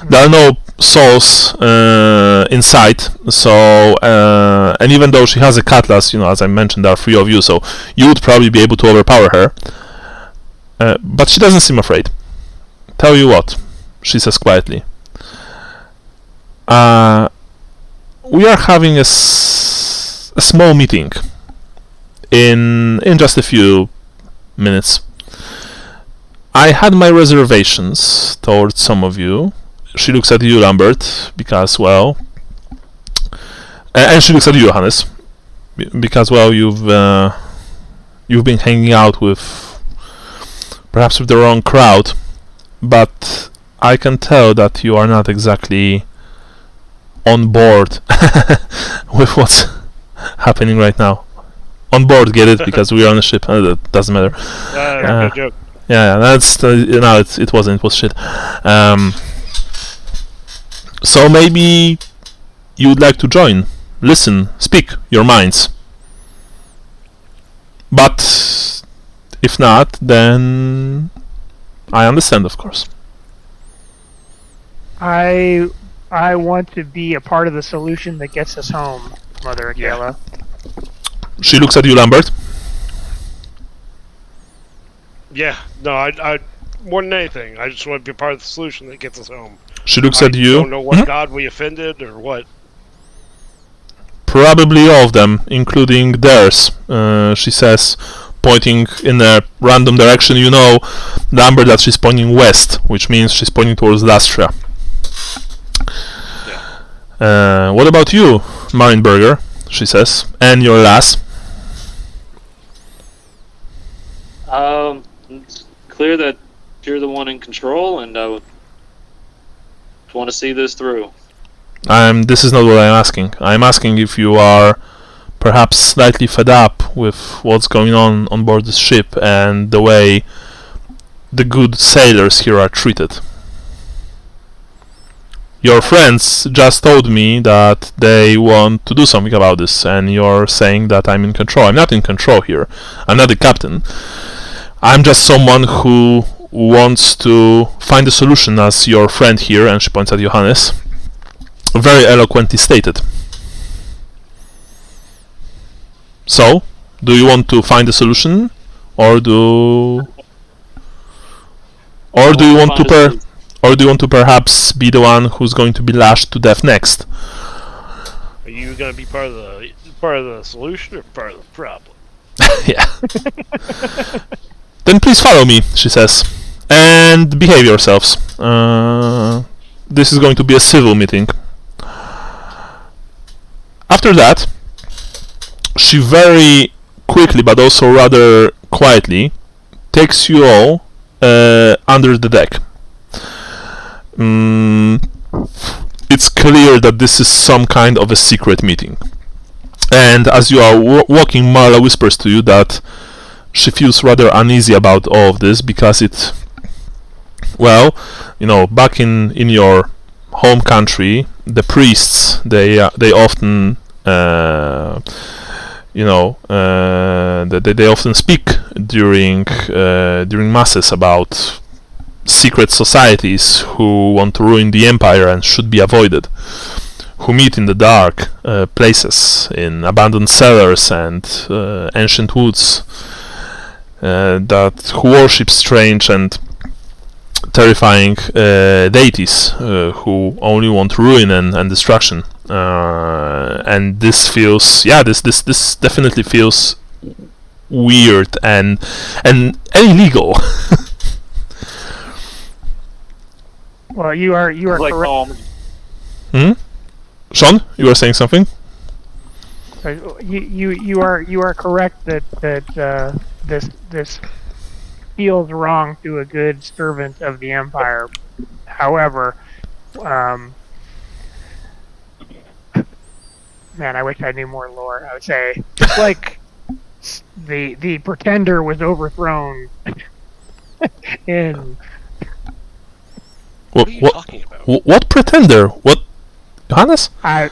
There are no souls in sight, so and even though she has a cutlass, as I mentioned, there are 3 of you, so you would probably be able to overpower her. But she doesn't seem afraid. Tell you what, she says quietly. We are having a small meeting in just a few minutes. I had my reservations towards some of you. She looks at you, Lambert, because, well... and she looks at you, Johannes, because, well, you've been hanging out perhaps with the wrong crowd, but I can tell that you are not exactly on board with what's happening right now. On board, get it? Because we are on a ship. That doesn't matter. Good joke. Yeah, that's it wasn't. It was shit. So maybe you would like to join, listen, speak your minds. But if not, then I understand, of course. I want to be a part of the solution that gets us home, Mother Akela. She looks at you, Lambert. Yeah, no, I more than anything, I just want to be a part of the solution that gets us home. She looks at you. I don't know what god we offended or what. Probably all of them, including theirs, she says, pointing in a random direction. You know, Lambert, that she's pointing west, which means she's pointing towards Lustria. Yeah. What about you, Marienburger? She says, and your lass. It's clear that you're the one in control, and I want to see this through. This is not what I'm asking. I'm asking if you are perhaps slightly fed up with what's going on board this ship and the way the good sailors here are treated. Your friends just told me that they want to do something about this, and you're saying that I'm in control. I'm not in control here. I'm not the captain. I'm just someone who wants to find a solution, as your friend here, and she points at Johannes, very eloquently stated. So, do you want to find a solution, or do you want to perhaps be the one who's going to be lashed to death next? Are you gonna be part of the solution or part of the problem? Yeah. Then please follow me, she says, and behave yourselves. This is going to be a civil meeting. After that, she very quickly, but also rather quietly, takes you all under the deck. It's clear that this is some kind of a secret meeting. And as you are walking, Marla whispers to you that she feels rather uneasy about all of this, because it, well, back in your home country, the priests, they often they often speak during masses about secret societies who want to ruin the empire and should be avoided, who meet in the dark places, in abandoned cellars and ancient woods, who worship strange and terrifying deities who only want ruin and destruction. And this feels, this definitely feels weird and illegal. Well, you are Like correct. Sean, you were saying something? You are correct that this feels wrong to a good servant of the Empire. However, man, I wish I knew more lore. I would say it's like the Pretender was overthrown in What are you talking about? What pretender? What, Johannes? I'm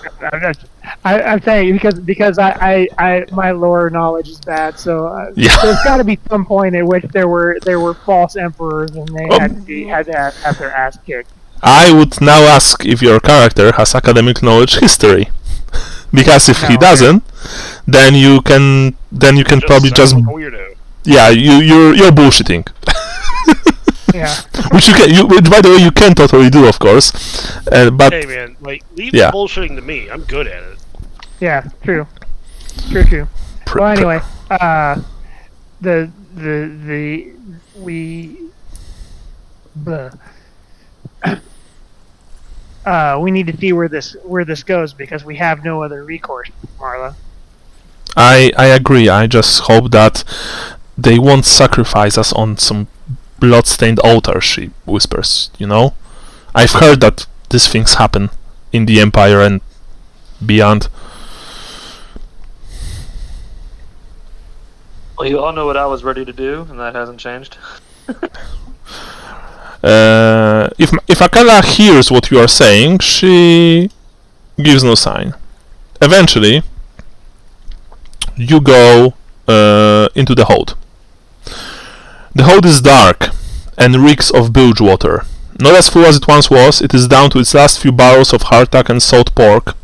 saying because I my lore knowledge is bad, so Yeah. there's got to be some point at which there were false emperors and they had to have their ass kicked. I would now ask if your character has academic knowledge history, because if he No. doesn't, then you can probably just sound like a weirdo. yeah, you're bullshitting. Yeah. Which by the way you can totally do, of course, but Hey man, like leave Yeah. the bullshitting to me. I'm good at it. Yeah, true. Well, anyway, we need to see where this goes because we have no other recourse, Marla. I agree. I just hope that they won't sacrifice us on some blood-stained altar, she whispers, you know? I've heard that these things happen in the Empire and beyond. Well, you all know what I was ready to do, and that hasn't changed. If Akela hears what you are saying, she gives no sign. Eventually, you go into the hold. The hold is dark and reeks of bilge water. Not as full as it once was, it is down to its last few barrels of hardtack and salt pork,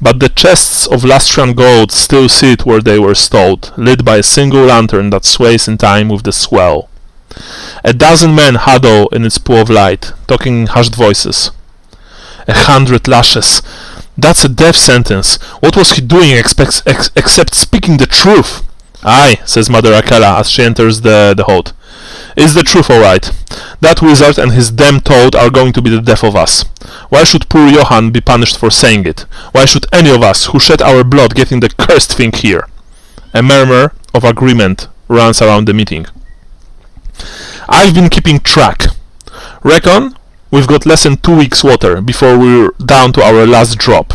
but the chests of Lustrian gold still sit where they were stowed, lit by a single lantern that sways in time with the swell. A dozen men huddle in its pool of light, talking in hushed voices. 100 lashes. That's a death sentence. What was he doing except speaking the truth? Aye, says Mother Akela as she enters the hold. It's the truth, alright. That wizard and his damned toad are going to be the death of us. Why should poor Johann be punished for saying it? Why should any of us who shed our blood get in the cursed thing here? A murmur of agreement runs around the meeting. I've been keeping track. Reckon we've got less than 2 weeks' water before we're down to our last drop.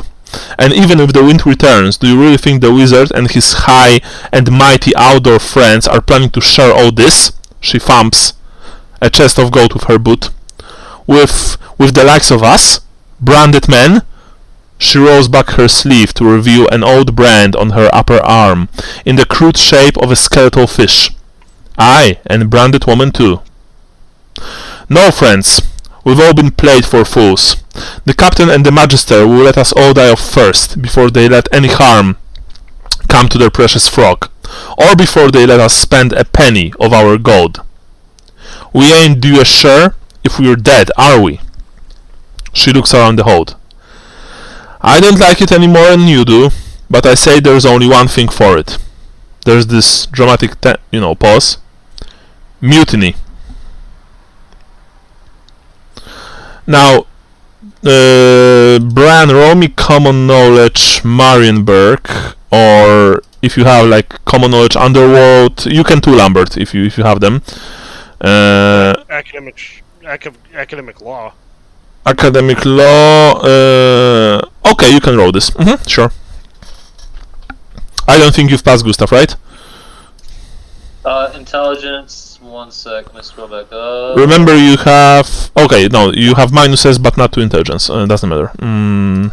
And even if the wind returns, do you really think the wizard and his high and mighty outdoor friends are planning to share all this? She thumps a chest of gold with her boot. With the likes of us? Branded men? She rolls back her sleeve to reveal an old brand on her upper arm, in the crude shape of a skeletal fish. Aye, and branded woman too. No, friends. We've all been played for fools. The captain and the magister will let us all die of thirst before they let any harm come to their precious frog, or before they let us spend a penny of our gold. We ain't due a share if we're dead, are we? She looks around the hold. I don't like it any more than you do, but I say there's only one thing for it. There's this dramatic pause. Mutiny. Now, Bran, roll me common knowledge Marienburg, or if you have like common knowledge underworld, you can too, Lambert, if you have them. Academic law. Academic law. Okay, you can roll this. Sure. I don't think you've passed, Gustav, right? Intelligence. One sec, let me scroll back up. Remember, you have... Okay, no, you have minuses, but not to intelligence. Doesn't matter. I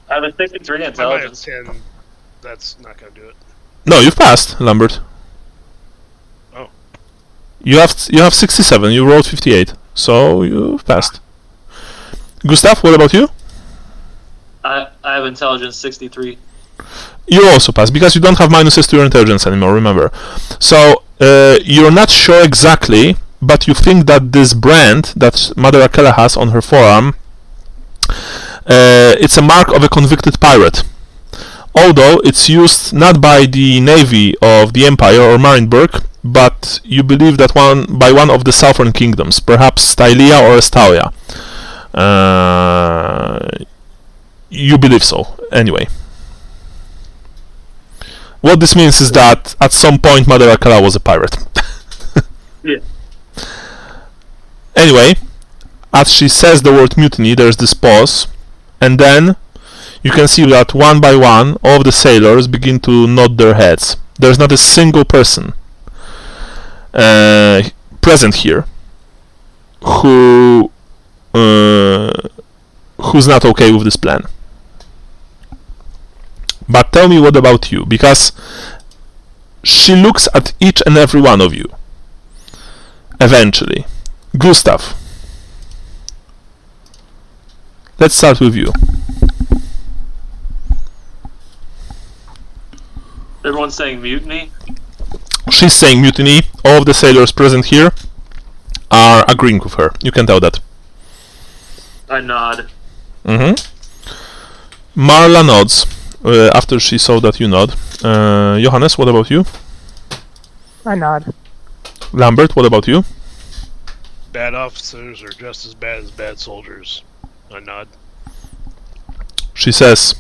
have a 63 intelligence. I might have 10. That's not gonna do it. No, you've passed, Lambert. Oh. You have 67. You rolled 58, so you've passed. Gustav, what about you? I have intelligence 63. You also pass because you don't have minuses to your intelligence anymore. Remember. So you're not sure exactly, but you think that this brand that Mother Akela has on her forearm, it's a mark of a convicted pirate. Although it's used not by the navy of the Empire or Marienburg, but you believe that by one of the southern kingdoms, perhaps Stylia or Estalia. You believe so, anyway. What this means is that at some point Mother Akela was a pirate. Yeah. Anyway, as she says the word mutiny, there's this pause, and then you can see that one by one all of the sailors begin to nod their heads. There's not a single person present here who who's not okay with this plan. But tell me, what about you? Because she looks at each and every one of you. Eventually. Gustav. Let's start with you. Everyone's saying mutiny. She's saying mutiny. All of the sailors present here are agreeing with her. You can tell that. I nod. Marla nods. After she saw that you nod. Johannes, what about you? I nod. Lambert, what about you? Bad officers are just as bad as bad soldiers. I nod. She says,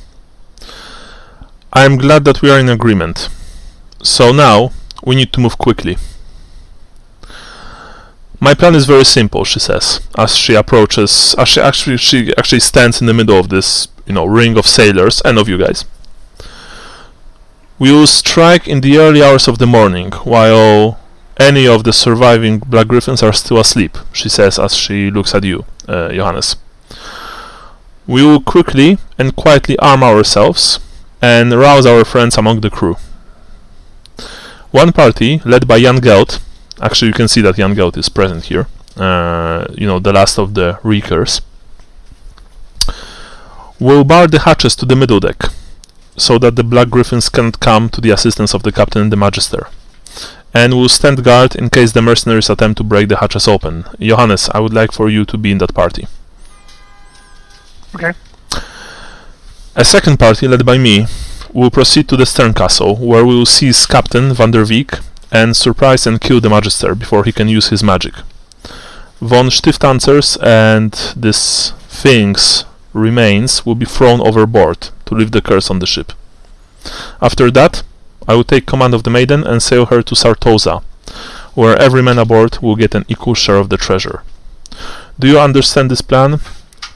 I'm glad that we are in agreement. So now, we need to move quickly. My plan is very simple, she says, as she approaches, she actually stands in the middle of this, ring of sailors and of you guys. We will strike in the early hours of the morning, while any of the surviving Black Griffins are still asleep, she says as she looks at you, Johannes. We will quickly and quietly arm ourselves and rouse our friends among the crew. One party, led by Jan Gelt, actually you can see that Jan Gelt is present here, the last of the Reekers, will bar the hatches to the middle deck, so that the Black Griffins cannot come to the assistance of the Captain and the Magister, and will stand guard in case the mercenaries attempt to break the hatches open. Johannes, I would like for you to be in that party. Okay. A second party, led by me, will proceed to the stern castle, where we will seize Captain Van der Wiek and surprise and kill the Magister before he can use his magic. Von Stiftanzer's and this thing's remains will be thrown overboard to lift the curse on the ship. After that, I will take command of the Maiden and sail her to Sartosa, where every man aboard will get an equal share of the treasure. Do you understand this plan?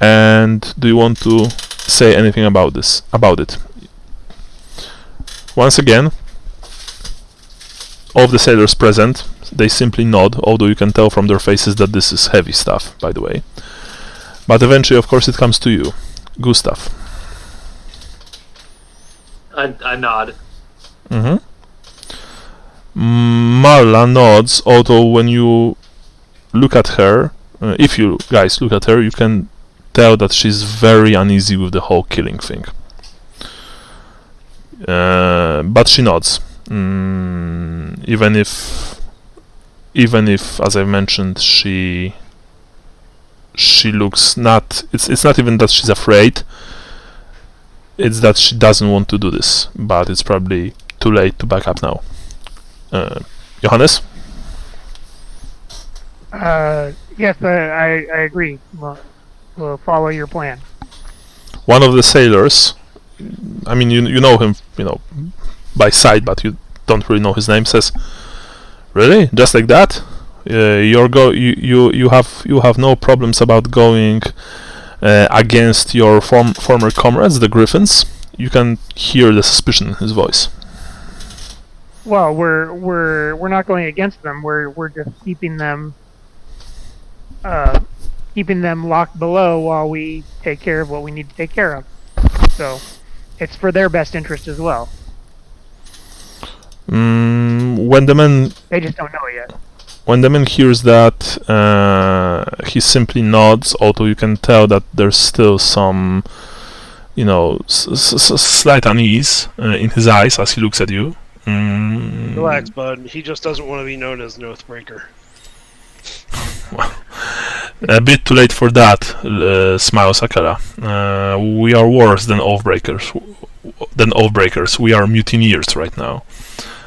And do you want to say anything about it? Once again, all of the sailors present, they simply nod, although you can tell from their faces that this is heavy stuff, by the way. But eventually, of course, it comes to you. Gustav. I nod. Marla nods, although when you look at her, if you guys look at her, you can tell that she's very uneasy with the whole killing thing. But she nods. Even if, as I mentioned, she looks not... It's not even that she's afraid, it's that she doesn't want to do this, but it's probably too late to back up now. Johannes? Yes, I agree. We'll follow your plan. One of the sailors, I mean, you know him, by sight, but you don't really know his name, says, "Really? Just like that? You have no problems about going against your former comrades, the Griffins?" You can hear the suspicion in his voice. Well, we're not going against them. We're just keeping them locked below while we take care of what we need to take care of. So it's for their best interest as well. When the man... They just don't know it yet. When the man hears that, he simply nods, although you can tell that there's still some, slight unease in his eyes as he looks at you. Relax, bud. He just doesn't want to be known as an Oathbreaker. Well, a bit too late for that, smiles Akara. We are worse than Oathbreakers. We are mutineers right now.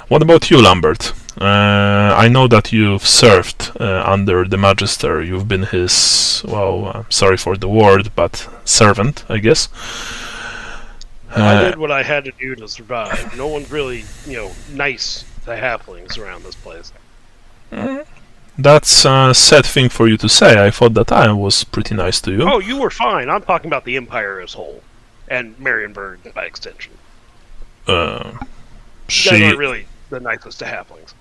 What about you, Lambert? I know that you've served under the Magister. You've been his, I'm sorry for the word, but servant, I guess. I did what I had to do to survive. No one's really, nice to halflings around this place. That's a sad thing for you to say. I thought that I was pretty nice to you. Oh, you were fine. I'm talking about the Empire as a whole. And Marienburg, by extension. You guys aren't really the nicest to halflings.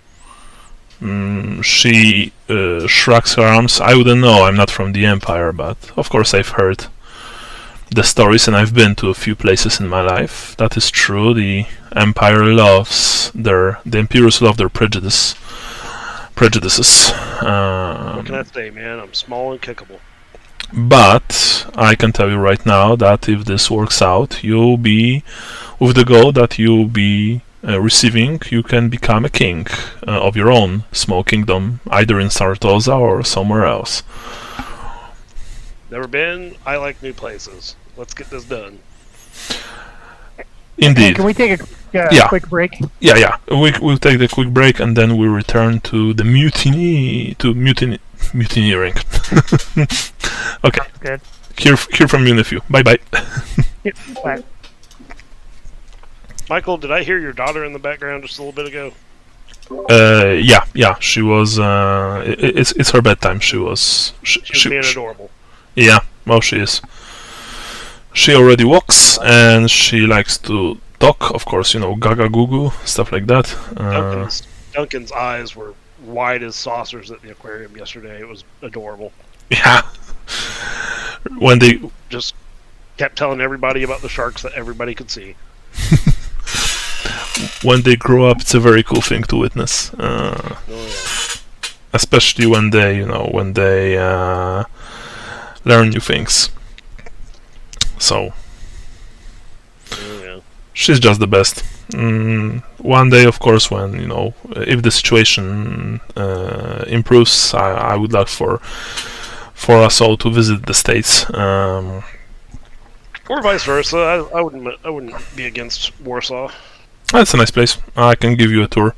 She shrugs her arms. I wouldn't know. I'm not from the Empire, but of course I've heard the stories, and I've been to a few places in my life. That is true. The Empire loves the Imperials love their prejudices. What can I say, man? I'm small and kickable. But I can tell you right now that if this works out, you'll be with the goal that you'll be receiving. You can become a king of your own small kingdom, either in Sartosa or somewhere else. Never been. I like new places. Let's get this done. Indeed. Can we take a quick break? Yeah. We'll take the quick break and then we'll return to the mutineering. Okay. Good. Hear from you in a few. Bye. Yep. Bye. Michael, did I hear your daughter in the background just a little bit ago? Yeah. She was. It's her bedtime. She was being adorable. Yeah. Well, she is. She already walks and she likes to talk. Of course, gaga goo goo, stuff like that. Duncan's eyes were wide as saucers at the aquarium yesterday. It was adorable. Yeah. When they just kept telling everybody about the sharks that everybody could see. When they grow up, it's a very cool thing to witness. Especially when they, learn new things. So she's just the best. One day, of course, when if the situation improves, I would like for us all to visit the States. Or vice versa. I wouldn't be against Warsaw. That's a nice place. I can give you a tour.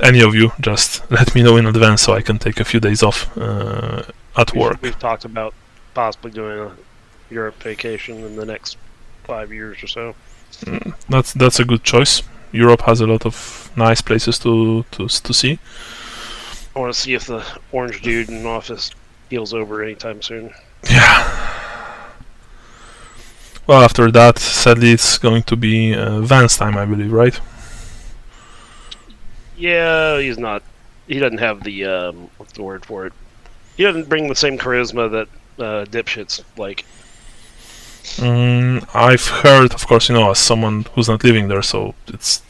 Any of you, just let me know in advance so I can take a few days off at work. We've talked about possibly doing a Europe vacation in the next 5 years or so. That's a good choice. Europe has a lot of nice places to see. I want to see if the orange dude in office heals over anytime soon. Yeah. Well, after that, sadly, it's going to be Van's time, I believe, right? Yeah, he's not. He doesn't have the what's the word for it? He doesn't bring the same charisma that dipshits like. I've heard, of course, as someone who's not living there, so it's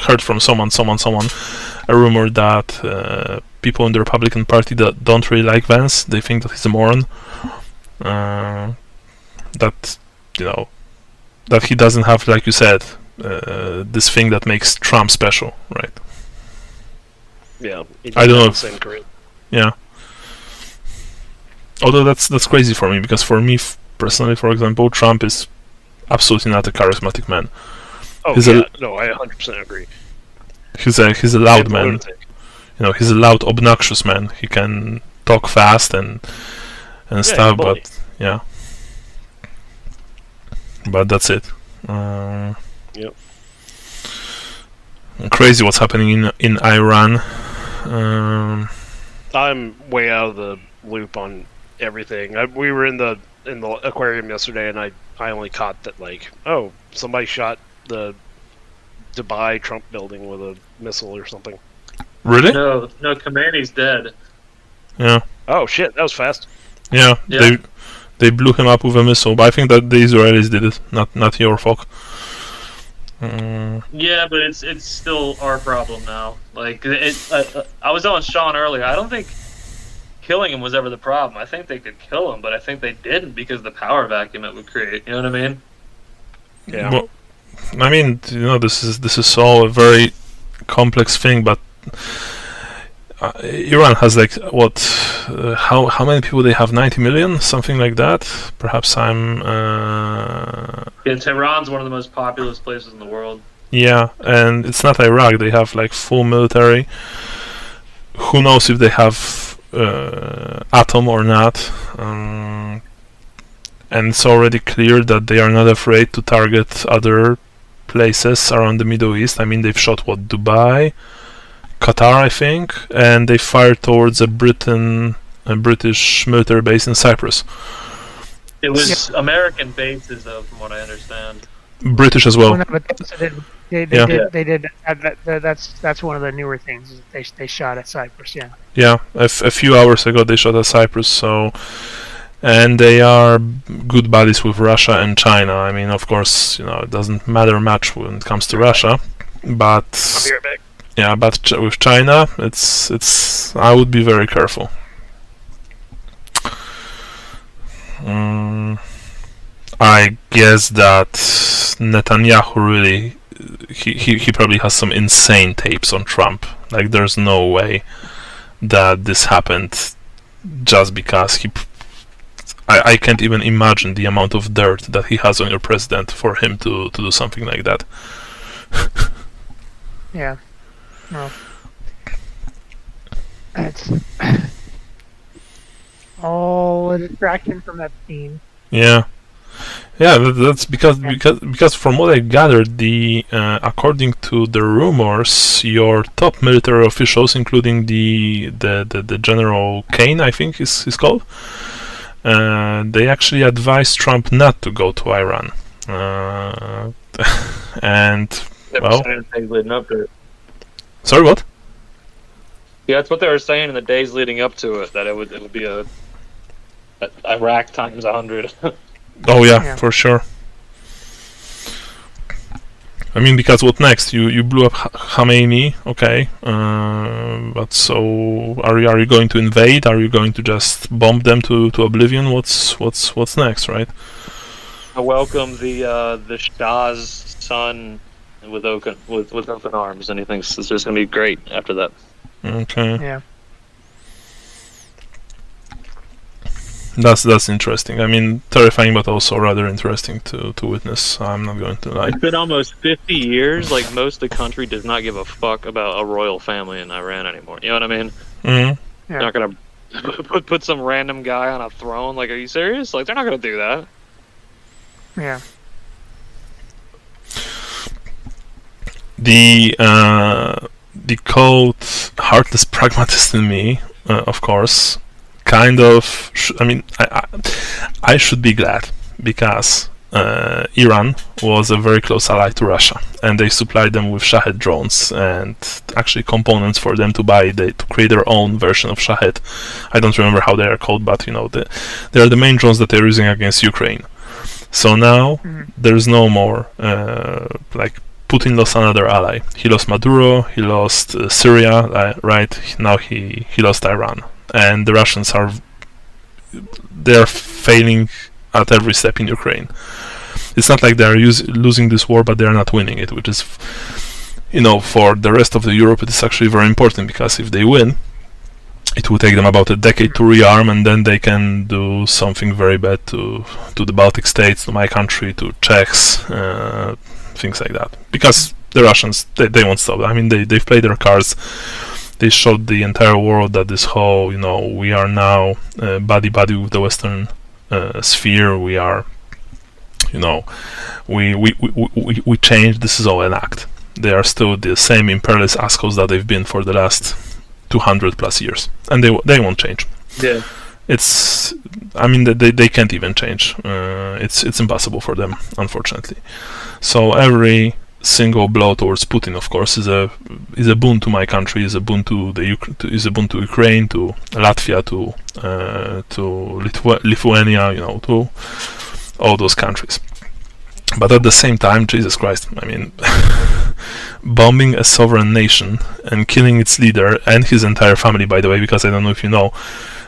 heard from someone, a rumor that people in the Republican Party that don't really like Vance, they think that he's a moron. That that he doesn't have, like you said, this thing that makes Trump special, right? Yeah, I don't know. The same career. Yeah. Although that's crazy for me, because for me personally, for example, Trump is absolutely not a charismatic man. Oh no, I 100% agree. He's a loud man. He's a loud, obnoxious man. He can talk fast and stuff, but yeah. But that's it. Yep. Crazy what's happening in Iran. I'm way out of the loop on everything. We were in the aquarium yesterday, and I only caught that somebody shot the Dubai Trump building with a missile or something. Really? No, Khamenei's dead. Yeah. Oh shit, that was fast. Yeah. They blew him up with a missile, but I think that the Israelis did it, not your folk. Yeah, but it's still our problem now. I was telling Sean earlier, I don't think killing him was ever the problem. I think they could kill him, but I think they didn't because of the power vacuum it would create. You know what I mean? Yeah. Well, I mean, this is all a very complex thing, but Iran has how many people they have? 90 million, something like that. Perhaps I'm. Yeah, Tehran's one of the most populous places in the world. Yeah, and it's not Iraq. They have full military. Who knows if they have atom or not? And it's already clear that they are not afraid to target other places around the Middle East. I mean, they've shot Dubai, Qatar, I think, and they fired towards a British military base in Cyprus. It was American bases, though, from what I understand. British as Oh, well. no, but they Yeah. did. That's one of the newer things. Is that they shot at Cyprus. Yeah. Yeah, a few hours ago they shot at Cyprus. So, and they are good buddies with Russia and China. I mean, of course, it doesn't matter much when it comes to Russia, but I'll be right back. yeah, but with China, it's. I would be very careful. I guess that Netanyahu really, he probably has some insane tapes on Trump. Like, there's no way that this happened just because he. I can't even imagine the amount of dirt that he has on your president for him to do something like that. Yeah. Well, it's all a distraction from Epstein. Yeah, that's because from what I gathered, according to the rumors, your top military officials, including the General Kane, I think is called, they actually advised Trump not to go to Iran, and well, leading up to it. Sorry, what? Yeah, that's what they were saying in the days leading up to it. That it would be a Iraq times 100. Oh yeah, Yeah. for sure. I mean, because what next? You blew up Khamenei, okay? But so are you going to invade? Are you going to just bomb them to oblivion? What's next, right? I welcome the Shah's son with open arms, and he thinks it's just gonna be great after that. Okay. Yeah. That's interesting. I mean, terrifying, but also rather interesting to witness. I'm not going to lie. It's been almost 50 years. Like, most of the country does not give a fuck about a royal family in Iran anymore. You know what I mean? Mm-hmm. Yeah. They're not gonna put some random guy on a throne. Like, are you serious? Like, they're not gonna do that. Yeah. The cold, heartless pragmatist in me, of course, kind of. I mean, I should be glad because Iran was a very close ally to Russia, and they supplied them with Shahed drones and actually components for them to buy to create their own version of Shahed. I don't remember how they are called, but they are the main drones that they're using against Ukraine. So now there's no more like. Putin lost another ally. He lost Maduro, he lost Syria, right? Now he lost Iran. And the Russians they're failing at every step in Ukraine. It's not like they're losing this war, but they're not winning it, which is, for the rest of the Europe, it is actually very important, because if they win, it will take them about a decade to rearm, and then they can do something very bad to the Baltic states, to my country, to Czechs, things like that. Because the Russians, they won't stop. I mean, they've played their cards. They showed the entire world that this whole, we are now buddy with the Western sphere. We are, we changed. This is all an act. They are still the same imperialist assholes that they've been for the last 200 plus years, and they won't change. Yeah. I mean, they can't even change. It's impossible for them, unfortunately. So every single blow towards Putin, of course, is a boon to my country, is a boon to is a boon to Ukraine, to Latvia, to Lithuania, to all those countries. But at the same time, Jesus Christ, I mean, bombing a sovereign nation and killing its leader and his entire family, by the way, because I don't know if you know,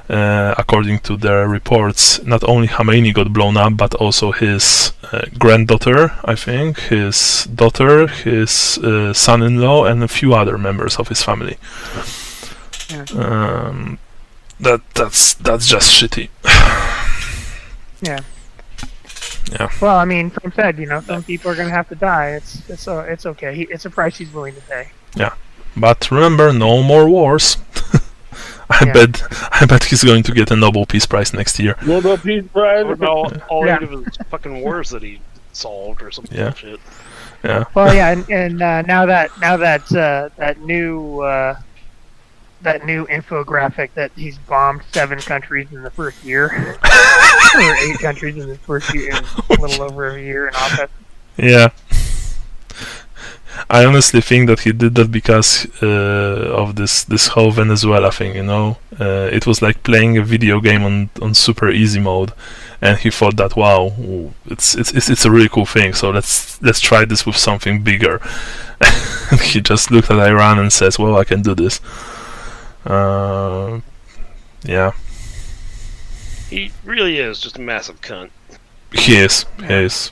according to their reports, not only Khamenei got blown up, but also his granddaughter, I think, his daughter, his son-in-law, and a few other members of his family. Yeah. That's just shitty. Yeah. Yeah. Well, I mean, Trump said, some people are going to have to die. It's okay. It's a price he's willing to pay. Yeah. But remember, no more wars. I bet he's going to get a Nobel Peace Prize next year. Nobel Peace Prize. All eight of his fucking wars that he solved or some bullshit. Yeah. Well, yeah, and now that new infographic that he's bombed 7 countries in the first year, or 8 countries in the first year, a little over a year in office. Yeah. I honestly think that he did that because of this whole Venezuela thing, you know. It was like playing a video game on super easy mode, and he thought that wow, it's a really cool thing. So let's try this with something bigger. And he just looked at Iran and says, "Well, I can do this." Yeah, He really is just a massive cunt. he is.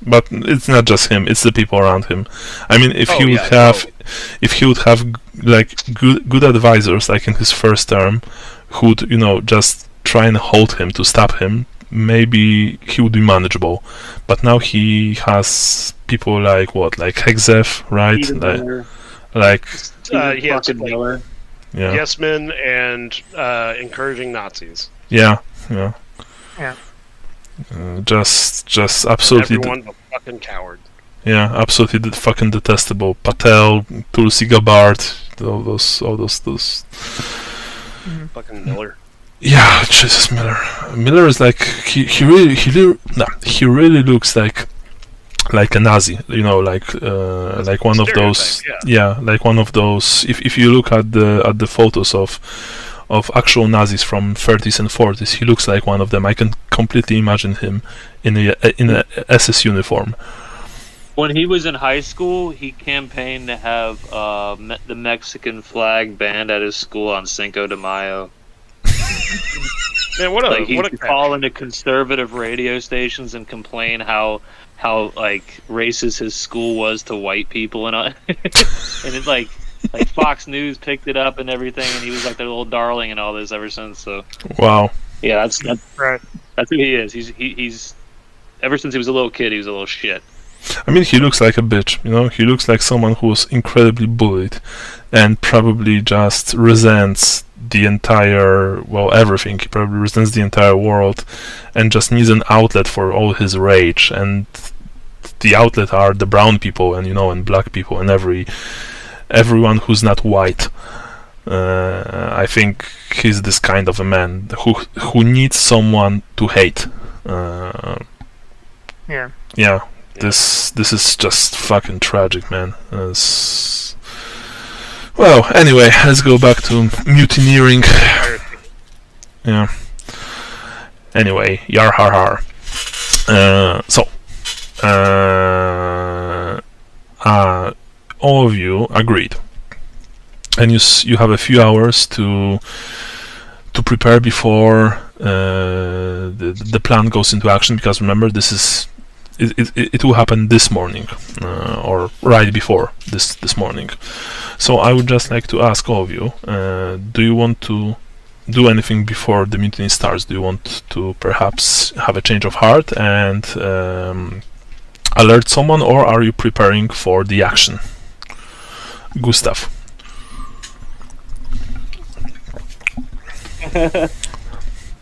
But it's not just him; it's the people around him. I mean, if he would have like good advisors, like in his first term, who would, you know, just try and hold him to stop him, maybe he would be manageable. But now he has people like Hexef, right? Like He has fucking Miller. yeah, yes men and encouraging Nazis. yeah. Yeah. Just absolutely. Everyone's a fucking coward. Yeah, absolutely fucking detestable. Patel, Tulsi Gabbard, all those. Fucking Miller. Yeah, Jesus, Miller is like he really looks like a Nazi, you know, like one of those. Yeah. Like one of those. If you look at the photos of actual Nazis from 30s and 40s, he looks like one of them. I can completely imagine him in a SS uniform. When he was in high school, he campaigned to have the Mexican flag banned at his school on Cinco de Mayo. Man, what a He'd call into conservative radio stations and complain how like racist his school was to white people and and it's like Fox News picked it up and everything, and he was like their little darling and all this ever since. So wow. Yeah, that's Right. That's who he is. He's ever since he was a little kid, he was a little shit. I mean, he looks like a bitch, you know? He looks like someone who was incredibly bullied and probably just resents the entire, everything. He probably resents the entire world and just needs an outlet for all his rage. And the outlet are the brown people and, and black people and everyone who's not white. I think he's this kind of a man who needs someone to hate. Yeah. Yeah. This is just fucking tragic, man. Well, anyway, let's go back to mutineering. Yeah. Anyway, yar har har. All of you agreed, and you have a few hours to prepare before the plan goes into action. Because remember, this is. It will happen this morning, or right before this morning. So I would just like to ask all of you: do you want to do anything before the mutiny starts? Do you want to perhaps have a change of heart and alert someone, or are you preparing for the action? Gustav.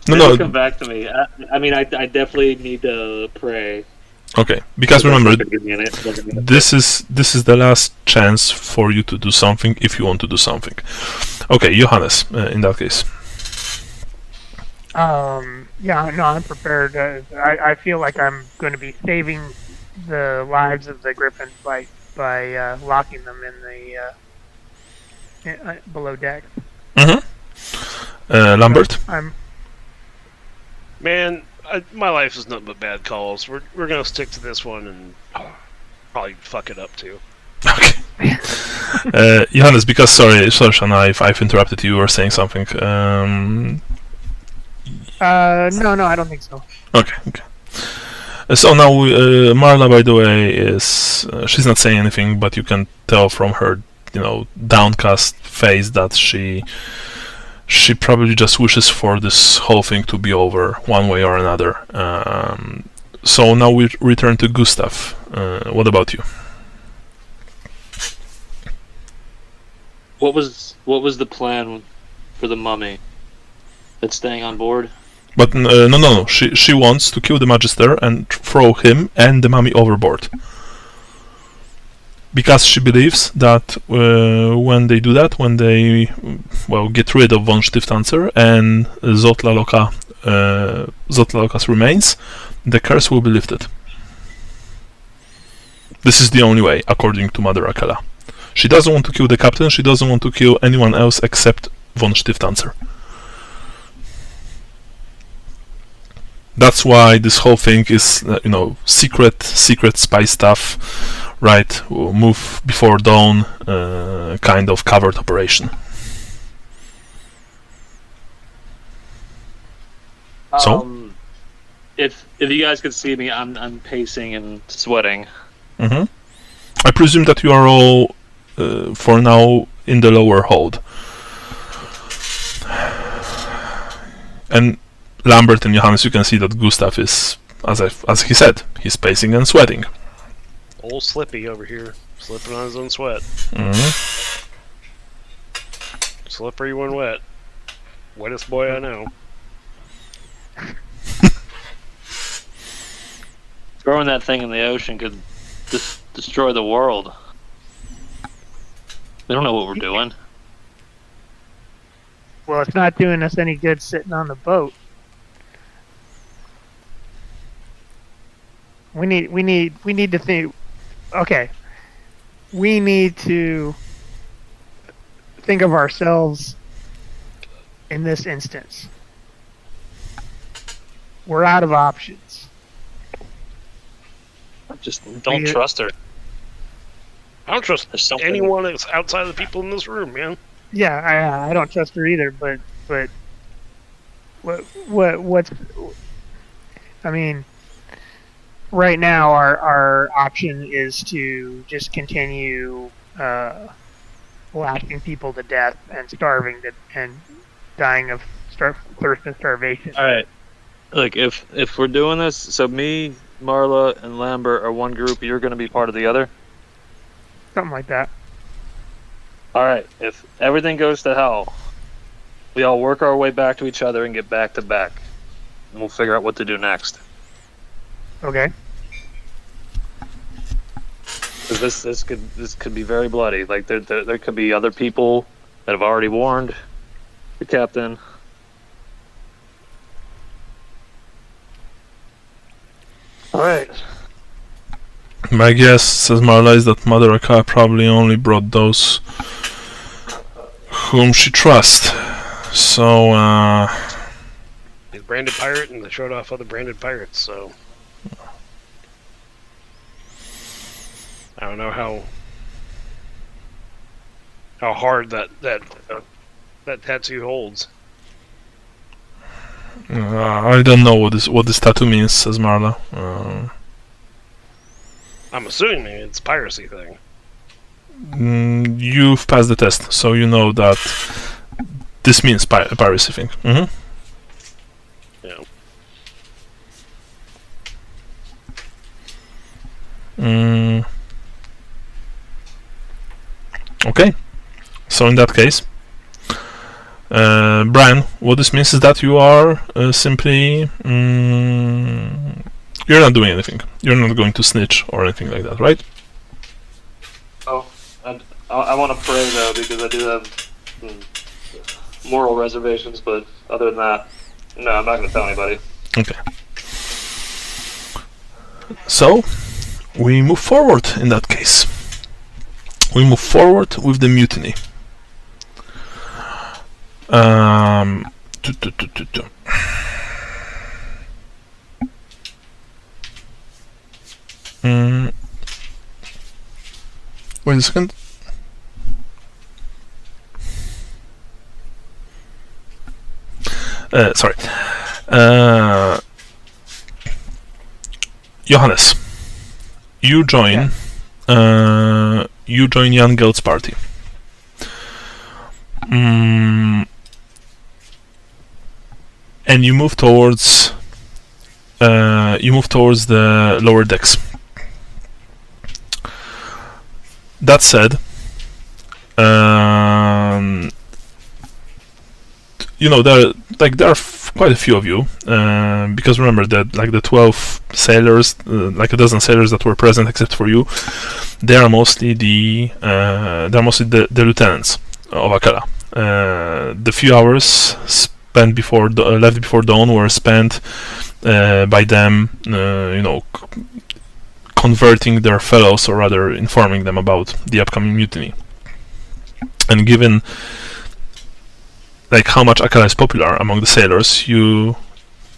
No. Come back to me. I mean, I definitely need to pray. Okay, because remember, this is the last chance for you to do something if you want to do something. Okay, Johannes, in that case. Yeah, no, I'm prepared. I feel like I'm going to be saving the lives of the Griffins by locking them in the below deck. Lambert. Man, my life is nothing but bad calls. We're gonna stick to this one and probably fuck it up too. Okay. Johannes, because sorry, Shana, if I've interrupted you or saying something. No, I don't think so. Okay. So now Marla, by the way, is she's not saying anything, but you can tell from her, downcast face that she probably just wishes for this whole thing to be over one way or another. So now we return to Gustav. What about you? What was the plan for the mummy? That's staying on board? But no. She wants to kill the Magister and throw him and the mummy overboard. Because she believes that when they do that, when they get rid of von Stiftanzer and Zotlaloka's remains, the curse will be lifted. This is the only way, according to Mother Akala. She doesn't want to kill the captain, she doesn't want to kill anyone else except von Stiftanzer. That's why this whole thing is, secret spy stuff, right? We'll move before dawn, kind of covert operation. If you guys could see me, I'm pacing and sweating. Mm-hmm. I presume that you are all, for now, in the lower hold. And Lambert and Johannes, you can see that Gustav is, as he said, he's pacing and sweating. Old Slippy over here, slipping on his own sweat. Mm-hmm. Slippery when wet. Wettest boy I know. Throwing that thing in the ocean could destroy the world. We don't know what we're doing. Well, it's not doing us any good sitting on the boat. We need to think. Okay, we need to think of ourselves in this instance. We're out of options. Just don't trust her. I don't trust anyone that's outside of the people in this room, man. Yeah, I don't trust her either. But what's? I mean, right now our option is to just continue lashing people to death and starving and dying of thirst and starvation. All right. Look, if we're doing this, so me, Marla, and Lambert are one group, you're going to be part of the other? Something like that. Alright, if everything goes to hell, we all work our way back to each other and get back to back. And we'll figure out what to do next. Okay. Because this could be very bloody. Like, there could be other people that have already warned the captain. Alright. My guess, says Marla, is that Mother Akala probably only brought those whom she trusts. So, he's a branded pirate, and they showed off other branded pirates, so I don't know how hard that tattoo holds. I don't know what this tattoo means, says Marla. I'm assuming it's a piracy thing. You've passed the test, so you know that this means piracy thing. Mm-hmm. Yeah. Okay. So in that case, Brian, what this means is that you are simply you're not doing anything. You're not going to snitch or anything like that, right? Oh, I want to pray though, because I do have moral reservations, but other than that, no, I'm not going to tell anybody. Okay. So, we move forward in that case. We move forward with the mutiny. Wait a second. Sorry. Johannes, you join. You join Jan Geld's party. And you move towards the lower decks. That said, there are quite a few of you, because remember that the 12 sailors, a dozen sailors that were present except for you, they are mostly the lieutenants of Akala. The few hours spent left before dawn were spent by them, converting their fellows, or rather informing them about the upcoming mutiny. And given like how much Akela is popular among the sailors, you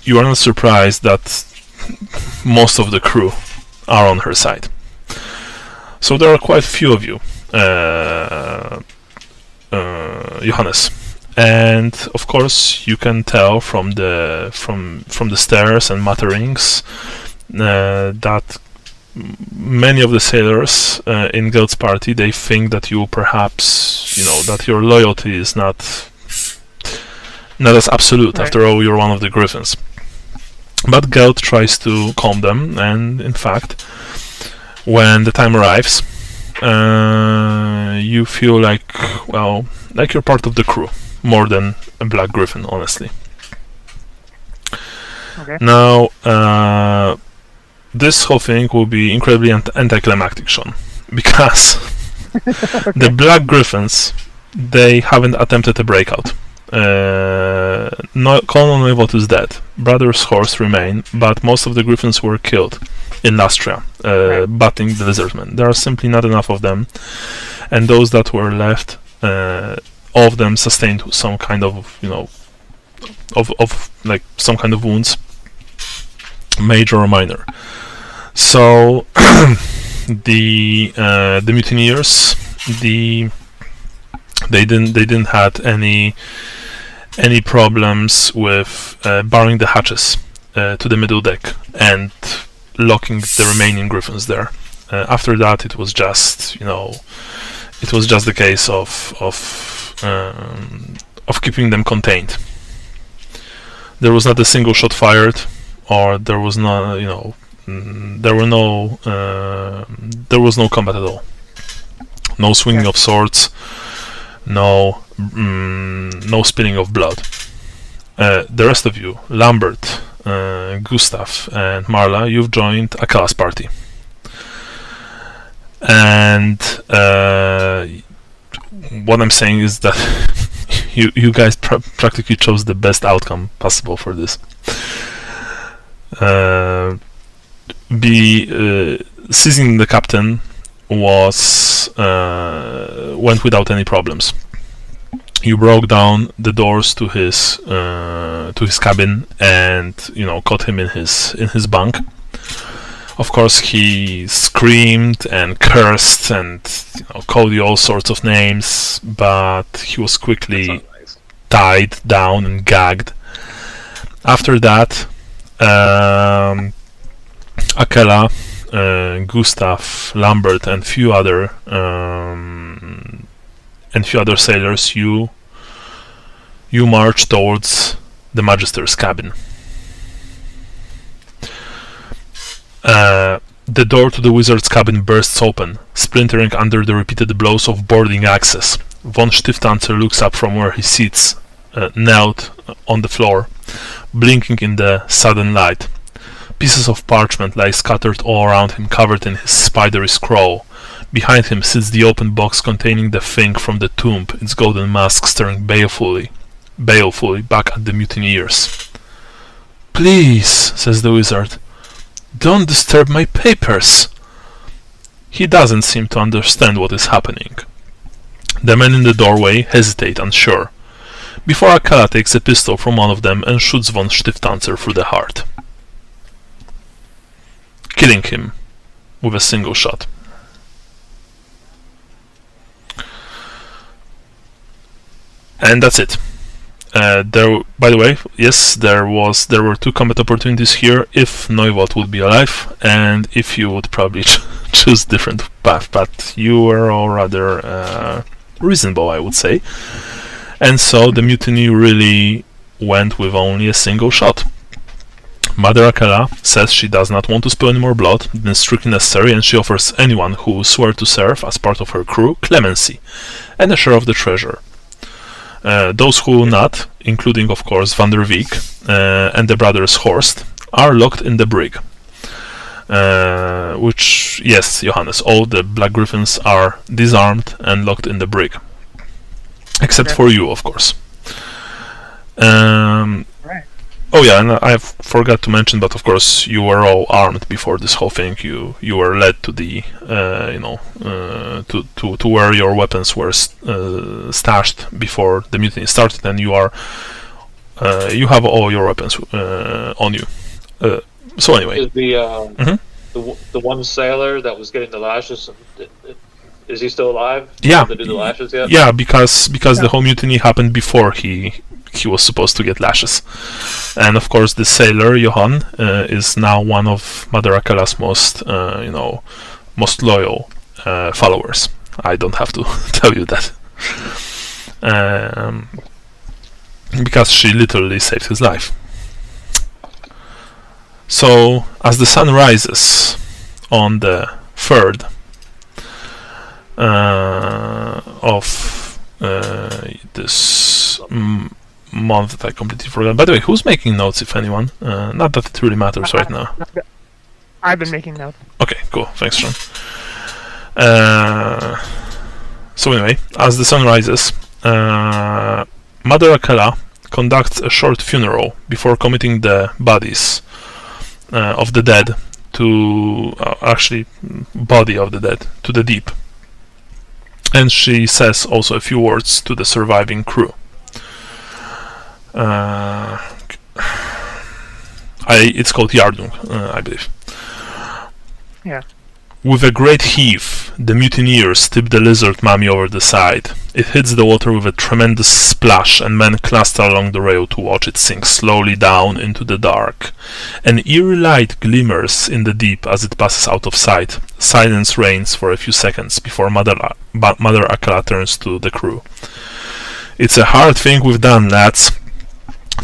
are not surprised that most of the crew are on her side. So there are quite a few of you, Johannes, and of course you can tell from the stares and mutterings that many of the sailors in Gelt's party, they think that you perhaps, that your loyalty is not as absolute. Right. After all, you're one of the Griffins. But Gelt tries to calm them, and in fact, when the time arrives, you feel like you're part of the crew, more than a Black Griffin, honestly. Okay. Now, this whole thing will be incredibly anticlimactic, Sean, because the Black Griffins, they haven't attempted a breakout. Colonel Noivot is dead. Brother's horse remain, but most of the Griffins were killed in Lustria, batting the lizardmen. There are simply not enough of them, and those that were left, all of them sustained some kind of, some kind of wounds, major or minor. So the mutineers, they didn't have any problems with barring the hatches to the middle deck and locking the remaining Griffins there. After that, it was just the case of keeping them contained. There was not a single shot fired, or there was no there was no combat at all. No swinging of swords. No spilling of blood. The rest of you, Lambert, Gustav, and Marla, you've joined Akela's party. And what I'm saying is that you guys practically chose the best outcome possible for this. Seizing the captain went without any problems. You broke down the doors to his cabin and caught him in his bunk. Of course, he screamed and cursed and called you all sorts of names, but he was quickly tied down and gagged. After that, Akela, Gustav, Lambert, and few other sailors, you march towards the Magister's cabin. The door to the wizard's cabin bursts open, splintering under the repeated blows of boarding axes. Von Stiftanzer looks up from where he sits, knelt on the floor, blinking in the sudden light. Pieces of parchment lie scattered all around him, covered in his spidery scroll. Behind him sits the open box containing the thing from the tomb, its golden mask staring balefully back at the mutineers. "Please," says the wizard, "don't disturb my papers." He doesn't seem to understand what is happening. The men in the doorway hesitate, unsure, before Akela takes a pistol from one of them and shoots von Stiftanzer through the heart, killing him with a single shot. And that's it. By the way, yes, there were two combat opportunities here if Noivot would be alive, and if you would probably choose different path, but you were all rather reasonable, I would say. And so the mutiny really went with only a single shot. Mother Akela says she does not want to spill any more blood than is strictly necessary, and she offers anyone who will swear to serve as part of her crew clemency and a share of the treasure. Those who will not, including of course Van der Beek and the brothers Horst, are locked in the brig. Which, yes, Johannes, all the Black Griffins are disarmed and locked in the brig. Except for you, of course. Right. Oh yeah, and I forgot to mention, but of course you were all armed before this whole thing. You were led to the to where your weapons were stashed before the mutiny started, and you have all your weapons on you. So anyway, Is the one sailor that was getting the lashes? Is he still alive? Yeah. Did they do the lashes yet? Yeah, because the whole mutiny happened before he was supposed to get lashes, and of course the sailor Johann is now one of Mother Akela's most loyal followers. I don't have to tell you that, because she literally saved his life. So as the sun rises on the 3rd of this month that I completely forgot. By the way, who's making notes, if anyone? Not that it really matters right now. I've been making notes. Okay, cool. Thanks, Sean. So anyway, as the sun rises, Mother Akela conducts a short funeral before committing the bodies of the dead to body of the dead to the deep, and she says also a few words to the surviving crew. It's called Yardung, I believe. Yeah. With a great heave, the mutineers tip the lizard mummy over the side. It hits the water with a tremendous splash, and men cluster along the rail to watch it sink slowly down into the dark. An eerie light glimmers in the deep as it passes out of sight. Silence reigns for a few seconds before Mother Akela turns to the crew. "It's a hard thing we've done, lads.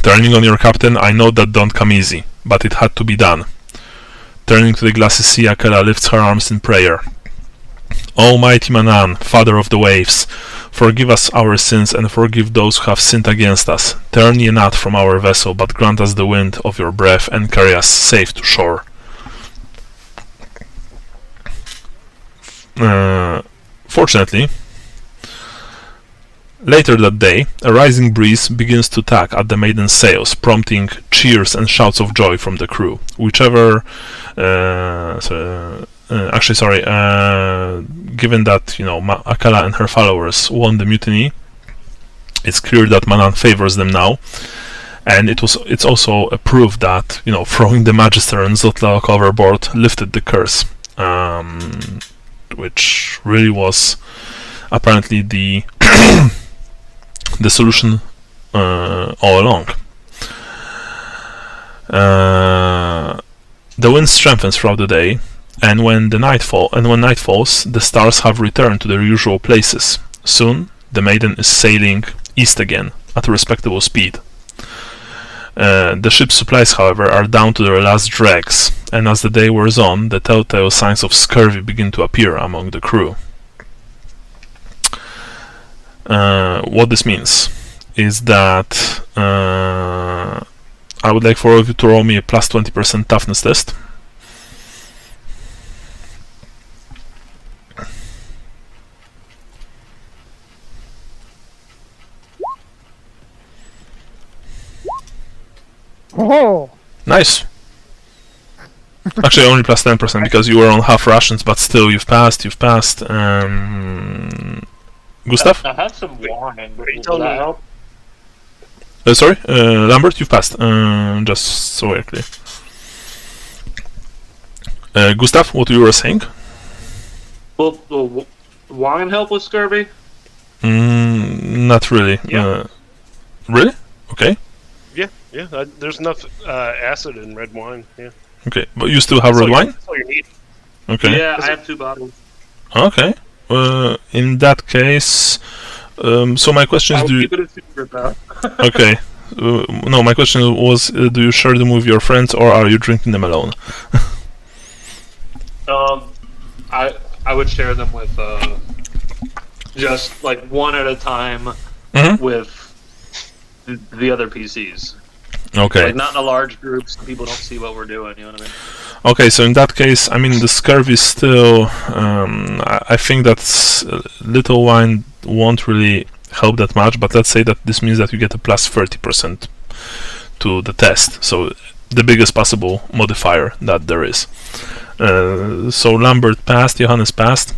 Turning on your captain, I know that don't come easy, but it had to be done." Turning to the glassy sea, Akela lifts her arms in prayer. "Almighty Manann, Father of the waves, forgive us our sins and forgive those who have sinned against us. Turn ye not from our vessel, but grant us the wind of your breath and carry us safe to shore." Fortunately, later that day, a rising breeze begins to tug at the Maiden's sails, prompting cheers and shouts of joy from the crew. Given that Akela and her followers won the mutiny, it's clear that Manann favors them now, and it's also a proof that throwing the Magister and Xathrodox overboard lifted the curse, which really was apparently the the solution all along. The wind strengthens throughout the day, and when night falls, the stars have returned to their usual places. Soon, the Maiden is sailing east again at a respectable speed. The ship's supplies, however, are down to their last dregs, and as the day wears on, the telltale signs of scurvy begin to appear among the crew. What this means is that I would like for all of you to roll me a plus 20% toughness test. Oh! Nice! Actually, only plus 10% because you were on half rations, but still, you've passed. Gustav? I had some wine. Does telling that me? help? Sorry? Lambert, you've passed. Just so we're clear. Gustav, what you were saying? Will wine help with scurvy? Not really. Yeah. Really? Okay. Yeah. There's enough acid in red wine. Yeah. Okay, but you still have red wine? That's all you need. Okay. Yeah, I have 2 bottles. Okay. In that case, so my question is, I'll keep it a secret, though. Okay. No, my question was, do you share them with your friends or are you drinking them alone? I would share them with just like one at a time with the other PCs. Okay. Like not in a large group so people don't see what we're doing, you know what I mean? Okay, so in that case, I mean, the scurvy is still... I think that little wine won't really help that much, but let's say that this means that you get a plus 30% to the test. So the biggest possible modifier that there is. So Lambert passed, Johannes passed,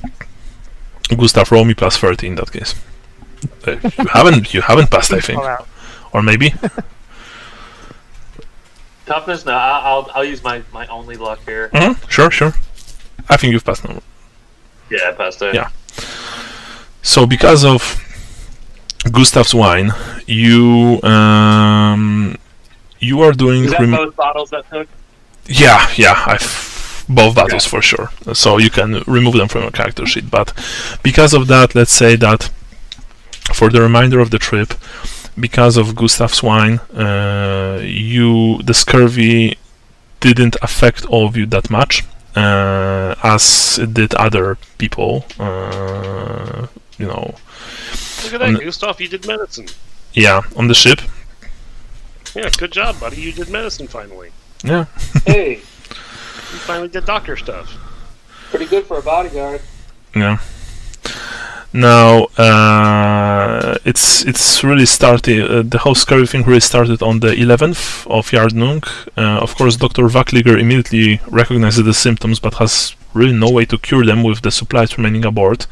Gustav roll me plus 30 in that case. You haven't passed, I think, or maybe. Toughness? No, I'll use my only luck here. Sure. I think you've passed now. Yeah, I passed it. Yeah. So because of Gustav's wine, you are doing. Is that both bottles that took? Yeah. Both battles for sure. So you can remove them from your character sheet. But because of that, let's say that for the remainder of the trip, because of Gustav's wine, the scurvy didn't affect all of you that much, as it did other people. Look at that, Gustav, you did medicine. Yeah, on the ship. Yeah, good job, buddy. You did medicine finally. Yeah. Hey, you finally did doctor stuff. pretty good for a bodyguard. Yeah. Now, it's really started. The whole scary thing really started on the 11th of Yardnung. Of course, Dr. Vakliger immediately recognizes the symptoms, but has really no way to cure them with the supplies remaining aboard.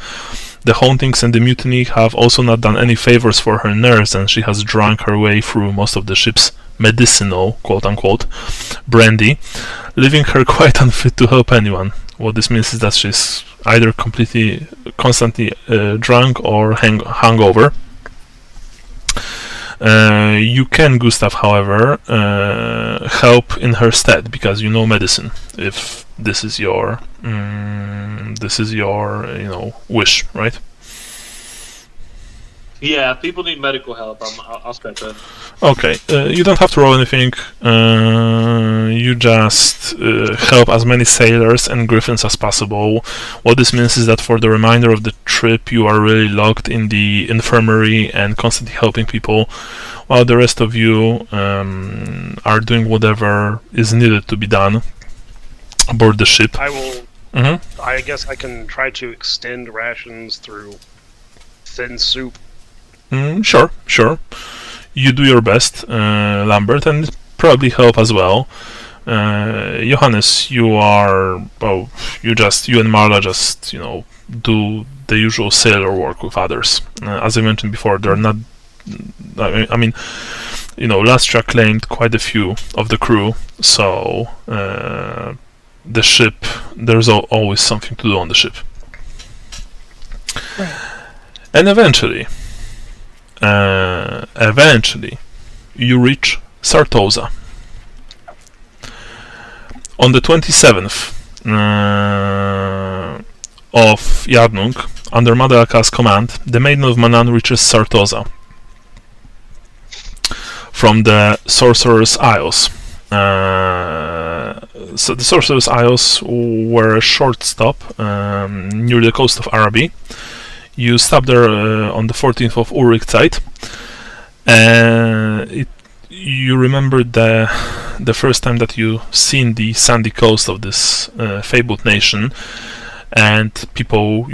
The hauntings and the mutiny have also not done any favors for her nerves, and she has drunk her way through most of the ship's medicinal, quote-unquote, brandy, leaving her quite unfit to help anyone. What this means is that she's either constantly drunk or hungover. You can, Gustav, however, help in her stead because you know medicine. If this is your, wish, right? Yeah, if people need medical help, I'll step in. Okay, you don't have to roll anything. You just help as many sailors and griffins as possible. What this means is that for the remainder of the trip, you are really locked in the infirmary and constantly helping people, while the rest of you are doing whatever is needed to be done aboard the ship. I will. Mm-hmm. I guess I can try to extend rations through thin soup. Sure. You do your best, Lambert, and it probably help as well. Johannes, you and Marla just, do the usual sailor work with others. As I mentioned before, they're not. Lustria claimed quite a few of the crew, so the ship, there's always something to do on the ship. Right. And eventually, you reach Sartosa. On the 27th of Yardnung, under Madalaka's command, the Maiden of Manann reaches Sartosa from the Sorcerer's Isles. So the Sorcerer's Isles were a short stop near the coast of Araby. You stopped there on the 14th of Ulrichzeit. You remember the first time that you seen the sandy coast of this fabled nation, and people,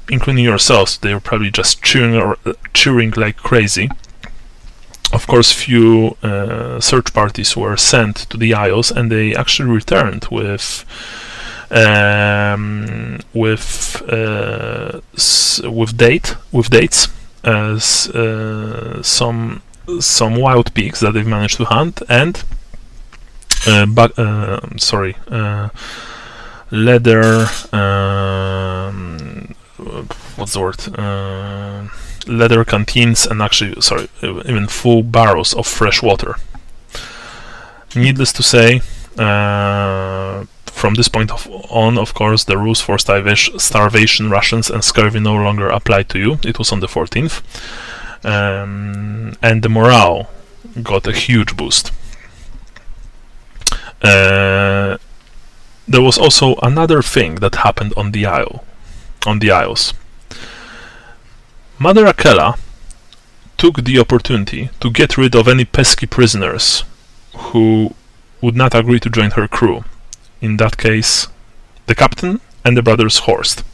including yourselves, they were probably just cheering like crazy. Of course, few search parties were sent to the Isles, and they actually returned with dates as some wild pigs that they've managed to hunt, and leather. What's the word? Leather canteens, and even full barrels of fresh water. Needless to say, from this point on, of course, the rules for starvation, rations, and scurvy no longer applied to you. It was on the 14th. And the morale got a huge boost. There was also another thing that happened on the Isles. Mother Akela took the opportunity to get rid of any pesky prisoners who would not agree to join her crew. In that case, the captain and the brothers Horst.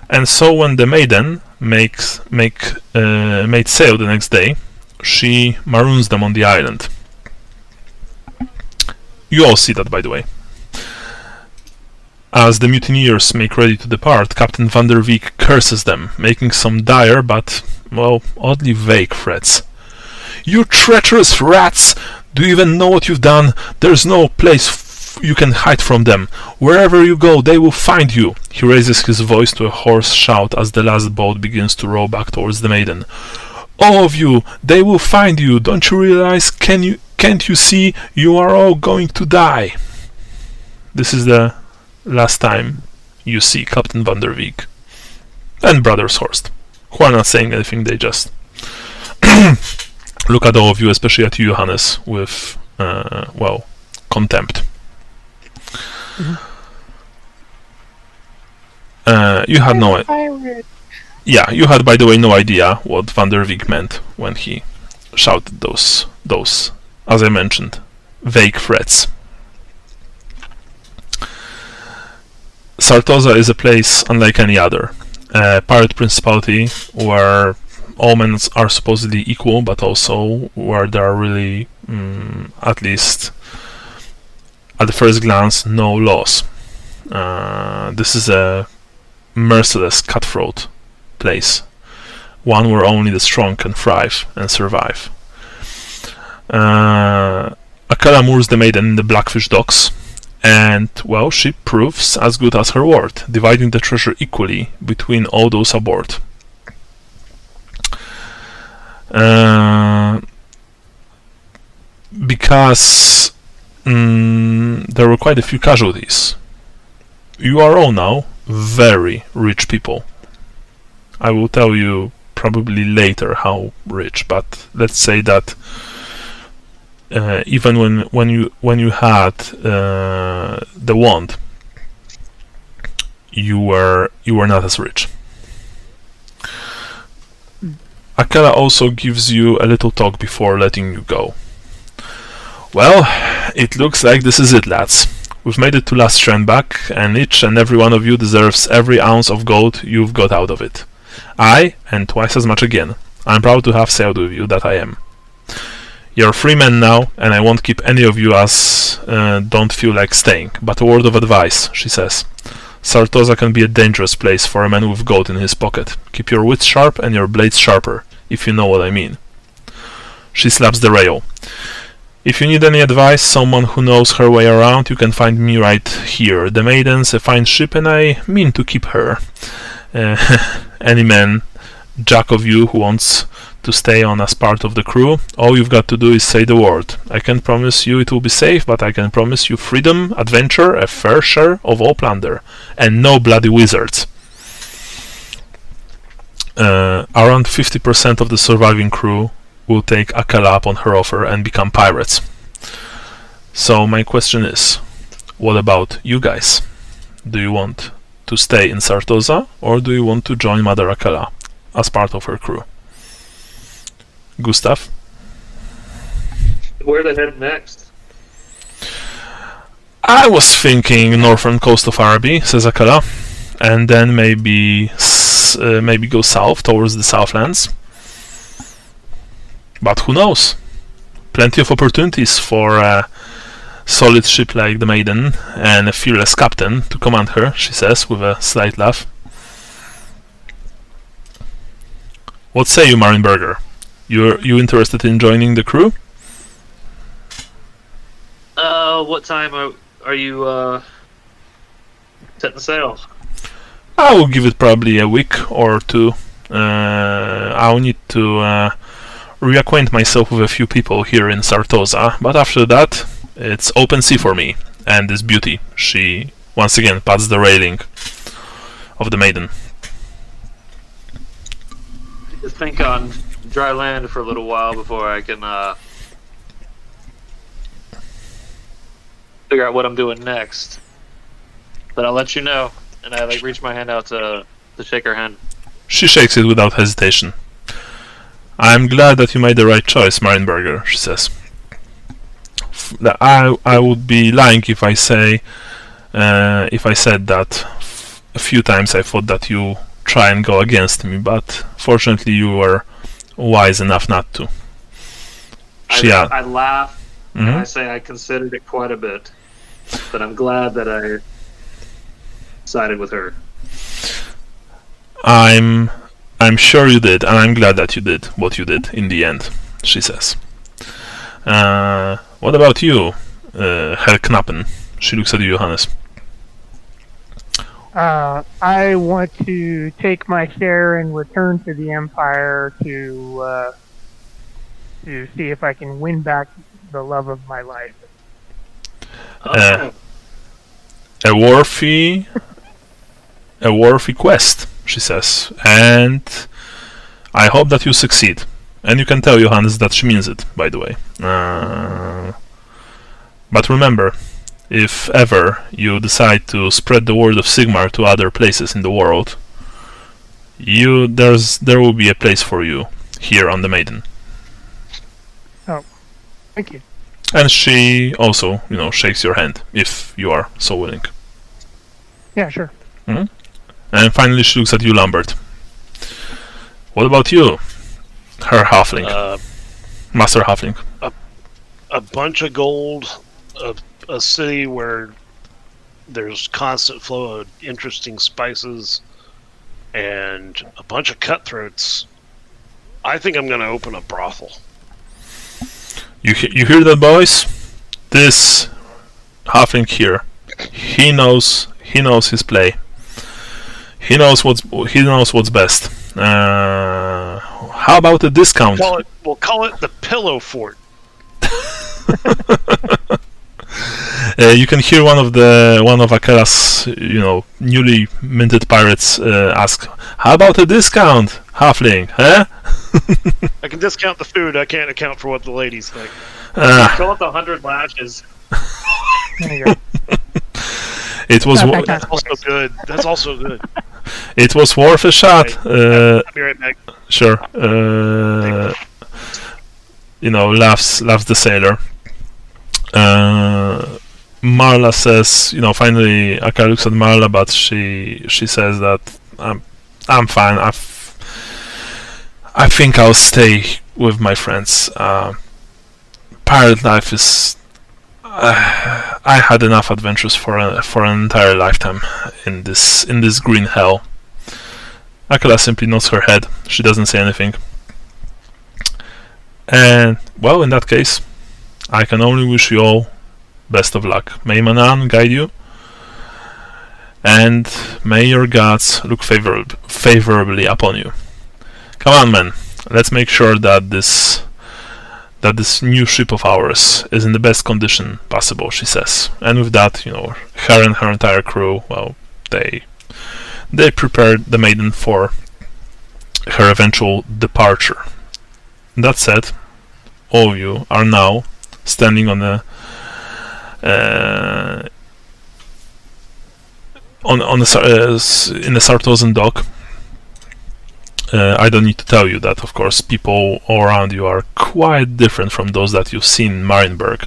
And so when the Maiden made sail the next day, she maroons them on the island. You all see that, by the way. As the mutineers make ready to depart, Captain Van der Beek curses them, making some dire but, well, oddly vague threats. "You treacherous rats! Do you even know what you've done? There's no place you can hide from them. Wherever you go, they will find you." He raises his voice to a hoarse shout as the last boat begins to row back towards the Maiden. "All of you, they will find you. Don't you realize? Can't you see? You are all going to die." This is the last time you see Captain Van der Beek and Brothers Horst, who are not saying anything. They just look at all of you, especially at you, Johannes, with well, contempt. You had no yeah, you had, by the way, no idea what Van der Beek meant when he shouted those, as I mentioned, vague threats. Sartosa is a place unlike any other. A pirate principality where all men are supposedly equal, but also where there are really, at least at the first glance, no laws. This is a merciless, cutthroat place, one where only the strong can thrive and survive. Akela moors the Maiden in the Blackfish docks, and, well, she proves as good as her word, dividing the treasure equally between all those aboard. Because there were quite a few casualties. You are all now very rich people. I will tell you probably later how rich, but let's say that even when you had the wand, you were not as rich. Akela also gives you a little talk before letting you go. "Well, it looks like this is it, lads. We've made it to Lustria and back, and each and every one of you deserves every ounce of gold you've got out of it. I, and twice as much again. I'm proud to have sailed with you, that I am. You're free men now, and I won't keep any of you as don't feel like staying. But a word of advice," she says. "Sartosa can be a dangerous place for a man with gold in his pocket. Keep your wits sharp and your blades sharper, if you know what I mean." She slaps the rail. "If you need any advice, someone who knows her way around, you can find me right here. The Maiden's a fine ship, and I mean to keep her. Any man, jack of you, who wants to stay on as part of the crew, all you've got to do is say the word. I can't promise you it will be safe, but I can promise you freedom, adventure, a fair share of all plunder, and no bloody wizards." Around 50% of the surviving crew will take Akela up on her offer and become pirates. So my question is, what about you guys? Do you want to stay in Sartosa, or do you want to join Mother Akela as part of her crew? Gustav? Where to head next? "I was thinking northern coast of Araby," says Akela, "and then maybe go south towards the Southlands. But who knows? Plenty of opportunities for a solid ship like the Maiden and a fearless captain to command her," she says with a slight laugh. "What say you, Marienburger? You interested in joining the crew?" What time are you setting sail? I will give it probably a week or two. I'll need to reacquaint myself with a few people here in Sartosa, but after that, it's open sea for me and this beauty. She once again pats the railing of the Maiden. Just think on dry land for a little while before I can figure out what I'm doing next. But I'll let you know, and I reach my hand out to shake her hand. She shakes it without hesitation. "I'm glad that you made the right choice, Marienburger," she says. I would be lying if I said that a few times I thought that you try and go against me, but fortunately you were wise enough not to. I laugh and I Mhm. say I considered it quite a bit, but I'm glad that I sided with her. I'm sure you did, and I'm glad that you did what you did in the end, she says. What about you, Herr Knappen? She looks at you, Johannes. I want to take my share and return to the Empire to see if I can win back the love of my life. A worthy quest, she says, and I hope that you succeed. And you can tell Johannes that she means it, by the way. But remember, if ever you decide to spread the word of Sigmar to other places in the world, there will be a place for you here on the Maiden. Thank you. And she also, shakes your hand if you are so willing. Yeah, sure. And finally, she looks at you, Lambert. What about you, her halfling, master halfling? A bunch of gold, a city where there's constant flow of interesting spices, and a bunch of cutthroats. I think I'm going to open a brothel. You hear that, boys? This halfling here, he knows his play. He knows what's best. How about a discount? We'll call it the Pillow Fort. You can hear one of Akela's, newly minted pirates ask, "How about a discount, halfling? Huh?" I can discount the food. I can't account for what the ladies think. Call it the 100 lashes. There you go. It was. That's also good. That's also good. It was worth a shot. I'll be right back. Sure. Laughs the sailor. Marla says, finally Aka looks at Marla, but she says that I'm fine. I think I'll stay with my friends. Pirate life is. I had enough adventures for an entire lifetime in this green hell. Akela simply nods her head. She doesn't say anything. And well, in that case, I can only wish you all best of luck. May Manann guide you, and may your gods look favorably upon you. Come on, men. Let's make sure that this new ship of ours is in the best condition possible, she says. And with that, her and her entire crew, well, they prepared the Maiden for her eventual departure. That said, all of you are now standing on a in the Sartosan dock. I don't need to tell you that, of course, people all around you are quite different from those that you've seen in Marienburg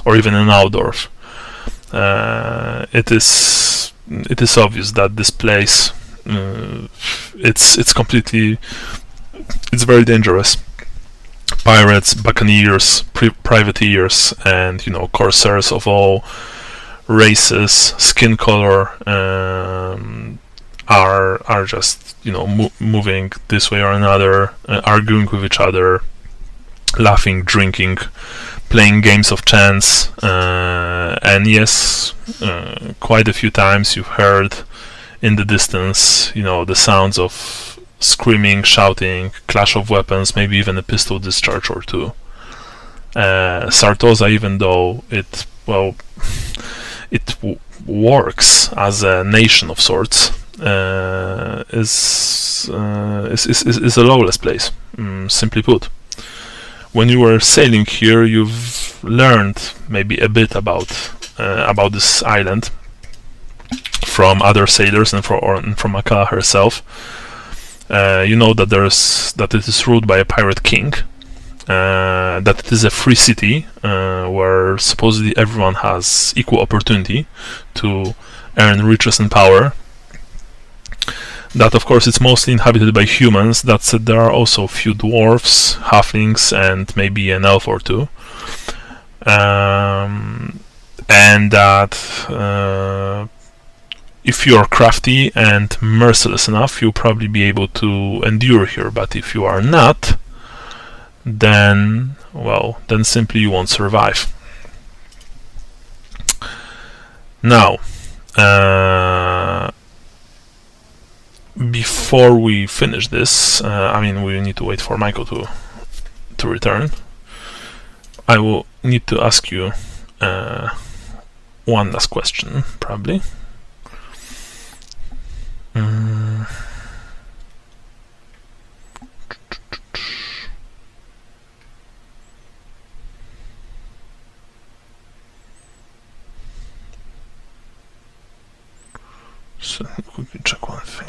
or even in Altdorf. It is obvious that this place it's very dangerous. Pirates, buccaneers, privateers, and corsairs of all races, skin color, are just moving this way or another, arguing with each other, laughing, drinking, playing games of chance, and yes, quite a few times you've heard in the distance, the sounds of screaming, shouting, clash of weapons, maybe even a pistol discharge or two. Sartosa, even though it works as a nation of sorts, is a lawless place. Simply put, when you were sailing here, you've learned maybe a bit about this island from other sailors and from Akala herself. You know that it is ruled by a pirate king, that it is a free city where supposedly everyone has equal opportunity to earn riches and power. That, of course, it's mostly inhabited by humans. That said, there are also a few dwarves, halflings, and maybe an elf or two. And that if you're crafty and merciless enough, you'll probably be able to endure here. But if you are not, then, well, then simply you won't survive. Now, before we finish this, I mean, we need to wait for Michael to return. I will need to ask you one last question, probably. So let me quickly check one thing.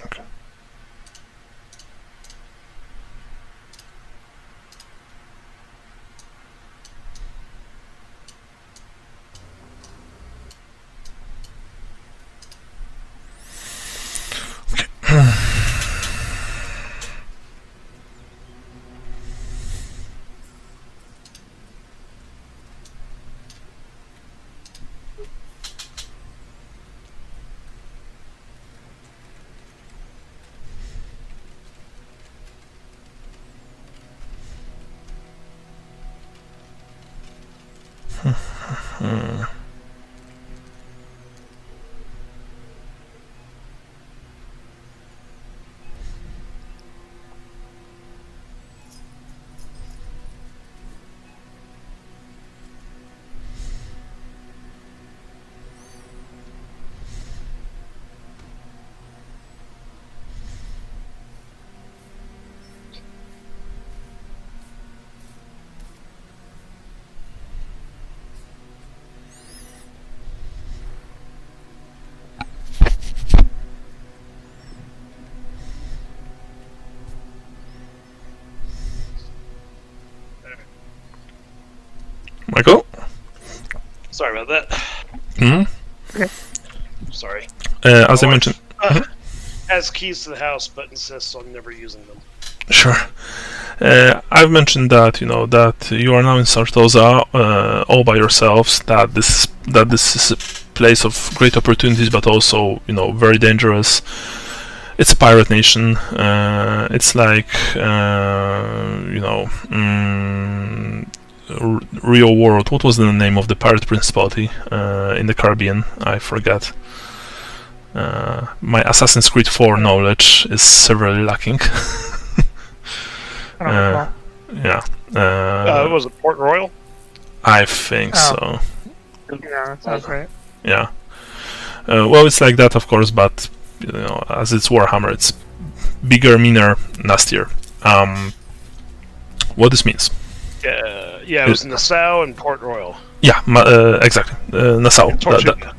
Okay. Michael? Sorry about that. Mm-hmm. Sorry. As I mentioned... Has keys to the house, but insists on never using them. Sure. I've mentioned that that you are now in Sartosa all by yourselves. That this is a place of great opportunities, but also very dangerous. It's a pirate nation. It's like real world. What was the name of the pirate principality in the Caribbean? I forgot. My Assassin's Creed 4 knowledge is severely lacking. Yeah. Was it Port Royal? I think so. Yeah, that sounds right. Yeah. Well, it's like that, of course, but as it's Warhammer, it's bigger, meaner, nastier. What this means? Yeah, it was Nassau and Port Royal. Yeah, exactly. Nassau. Tortuga.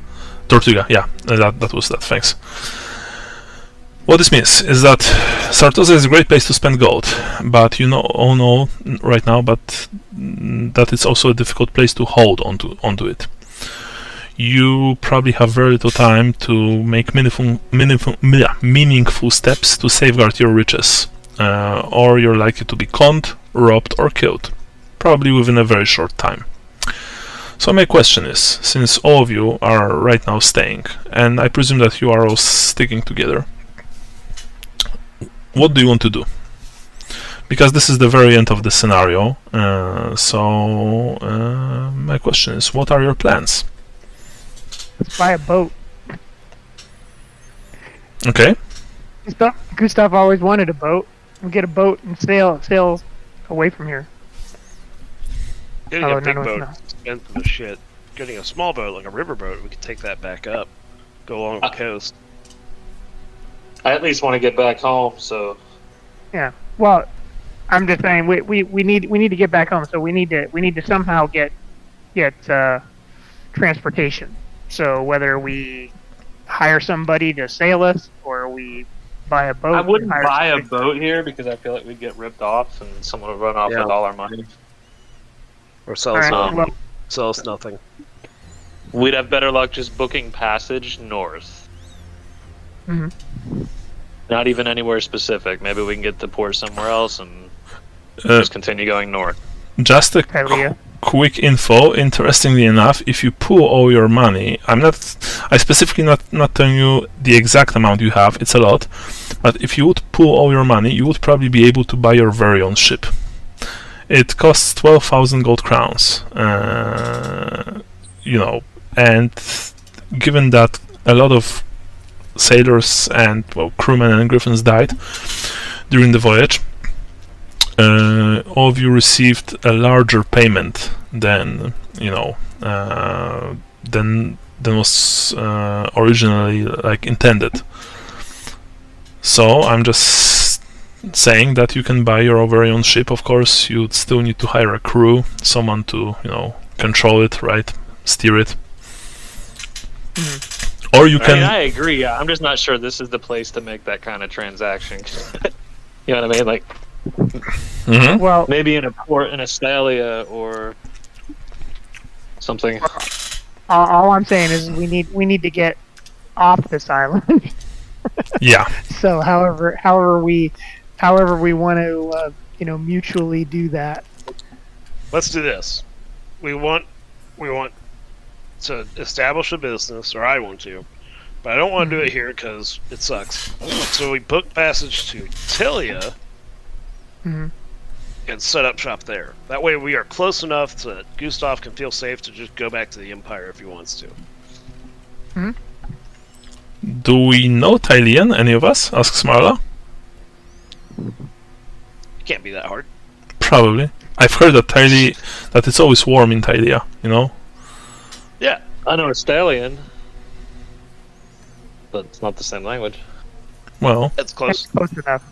Tortuga, yeah, that was that, thanks. What this means is that Sartosa is a great place to spend gold, but all know right now that it's also a difficult place to hold onto it. You probably have very little time to make meaningful steps to safeguard your riches, or you're likely to be conned, robbed, or killed, probably within a very short time. So my question is, since all of you are right now staying, and I presume that you are all sticking together, what do you want to do? Because this is the very end of the scenario, so my question is, what are your plans? Let's buy a boat. Okay. Gustav always wanted a boat. We'll get a boat and sail away from here. Getting a big boat is expensive as shit. Getting a small boat, like a river boat, we could take that back up, go along the coast. I at least want to get back home, so... Yeah, well, I'm just saying, we need to get back home, so we need to somehow get transportation. So whether we hire somebody to sail us, or we buy a boat... I wouldn't buy a boat here, because I feel like we'd get ripped off, and someone would run off with all our money. Or sell All us right. nothing. Well, Sell us nothing. We'd have better luck just booking passage north. mhm. Not even anywhere specific. Maybe we can get the port somewhere else and Uh, just continue going north. just a Kylia. quick info. Interestingly enough, if you pool all your money, I specifically not telling you the exact amount you have. It's a lot, but if you would pool all your money, you would probably be able to buy your very own ship. It costs 12,000 gold crowns. And given that a lot of sailors and crewmen and griffins died during the voyage, all of you received a larger payment than than was originally intended. So I'm just saying that you can buy your very own ship. Of course, you'd still need to hire a crew, someone to control it, right, steer it. Or you can. I agree. I'm just not sure this is the place to make that kind of transaction. You know what I mean? Mhm. Well, Maybe in a port in Astalia or something. all I'm saying is we need to get off this island. Yeah. So, however we want to mutually do that. Let's do this. We want to establish a business, or I want to, but I don't want to do it here because it sucks. So we book passage to Tilia Mhm. and set up shop there. That way we are close enough that Gustav can feel safe to just go back to the Empire if he wants to. Do we know Tylian, any of us? Asks Marla. It can't be that hard. Probably. I've heard that it's always warm in Tylia, Yeah. I know Astalian, but it's not the same language. Well, That's close. Close enough.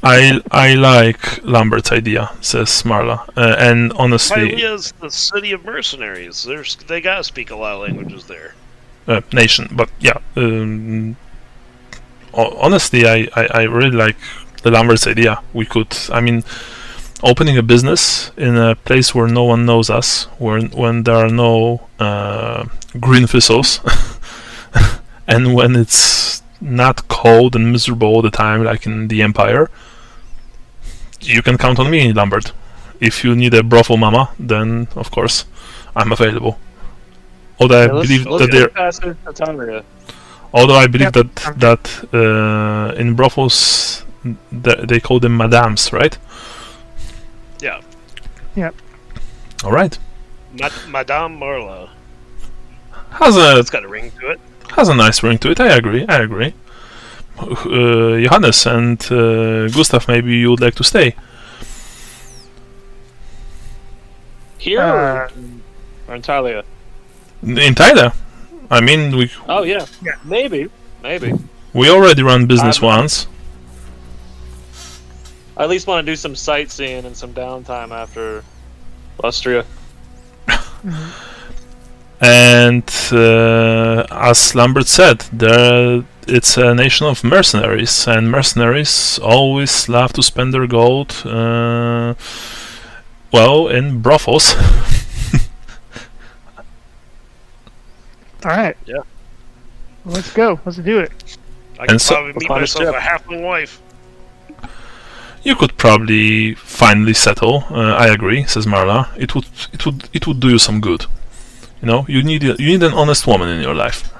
I like Lambert's idea, says Marla. And honestly, Tylia's the city of mercenaries. They gotta speak a lot of languages there. nation, but yeah. Honestly, I really like the Lambert's idea. We could, opening a business in a place where no one knows us, when there are no green thistles, and when it's not cold and miserable all the time like in the Empire, you can count on me, Lambert. If you need a brothel mama, then of course I'm available. Although I believe that they're. Although I believe that in brothels they call them madams, right? Yeah. Yep. All right. Madame Marla. It's got a ring to it. Has a nice ring to it. I agree. Johannes and Gustav, maybe you would like to stay. Here or in Talia? In Tyler. We Oh yeah. Maybe. we already run business once. I at least want to do some sightseeing and some downtime after Lustria. And as Lambert said, it's a nation of mercenaries, and mercenaries always love to spend their gold, in brothels. All right. Yeah. Let's go. Let's do it. I can And so- probably meet myself a halfling wife. You could probably finally settle. I agree, says Marla. It would do you some good. You need an honest woman in your life.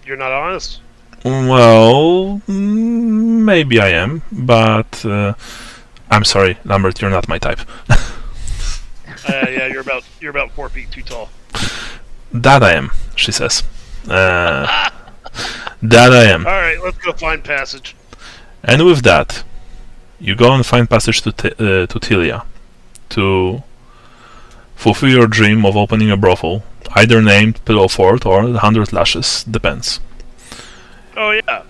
You're not honest? Well, maybe I am, but I'm sorry, Lambert, you're not my type. Yeah, you're about 4 feet too tall. That I am, she says. That I am. All right, let's go find passage. And with that, you go and find passage to Tilia to fulfill your dream of opening a brothel, either named Pillow Fort or the 100 Lashes, depends. Oh yeah.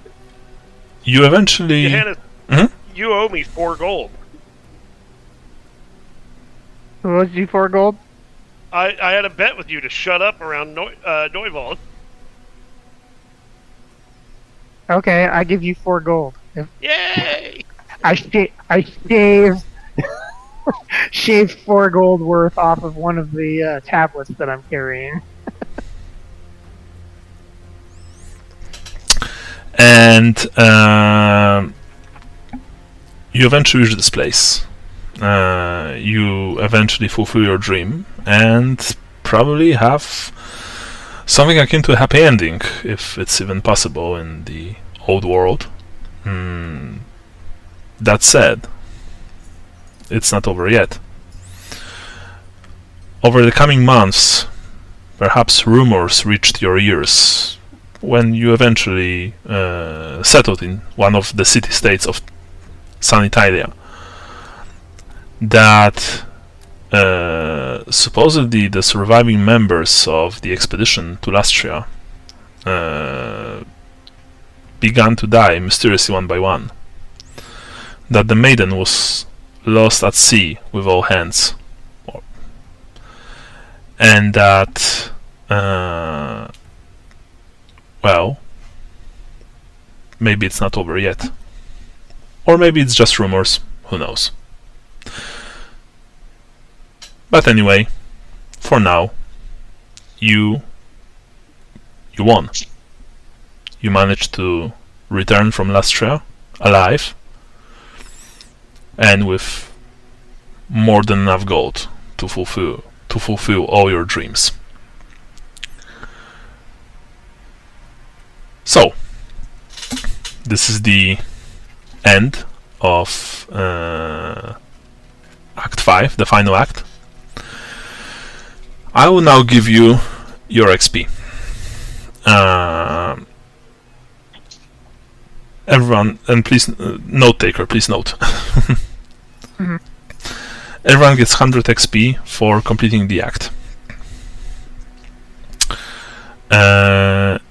You eventually. Johannes, you owe me 4 gold. What was you for gold? I had a bet with you to shut up around Neuwald. Okay, I give you 4 gold. Yay! I shave shaved 4 gold worth off of one of the tablets that I'm carrying. And you eventually reach this place. You eventually fulfill your dream and probably have something akin to a happy ending, if it's even possible in the old world. That said, it's not over yet. Over the coming months, perhaps rumors reached your ears when you eventually settled in one of the city-states of Sanitalia, that supposedly the surviving members of the expedition to Lustria began to die mysteriously one by one, that the Maiden was lost at sea with all hands, and that well, maybe it's not over yet, or maybe it's just rumors, who knows. But anyway, for now, you won. You managed to return from Lustria alive and with more than enough gold to fulfill all your dreams. So, this is the end of Act 5, the final act. I will now give you your XP. Everyone, and please, note taker, please note. Everyone gets 100 XP for completing the act.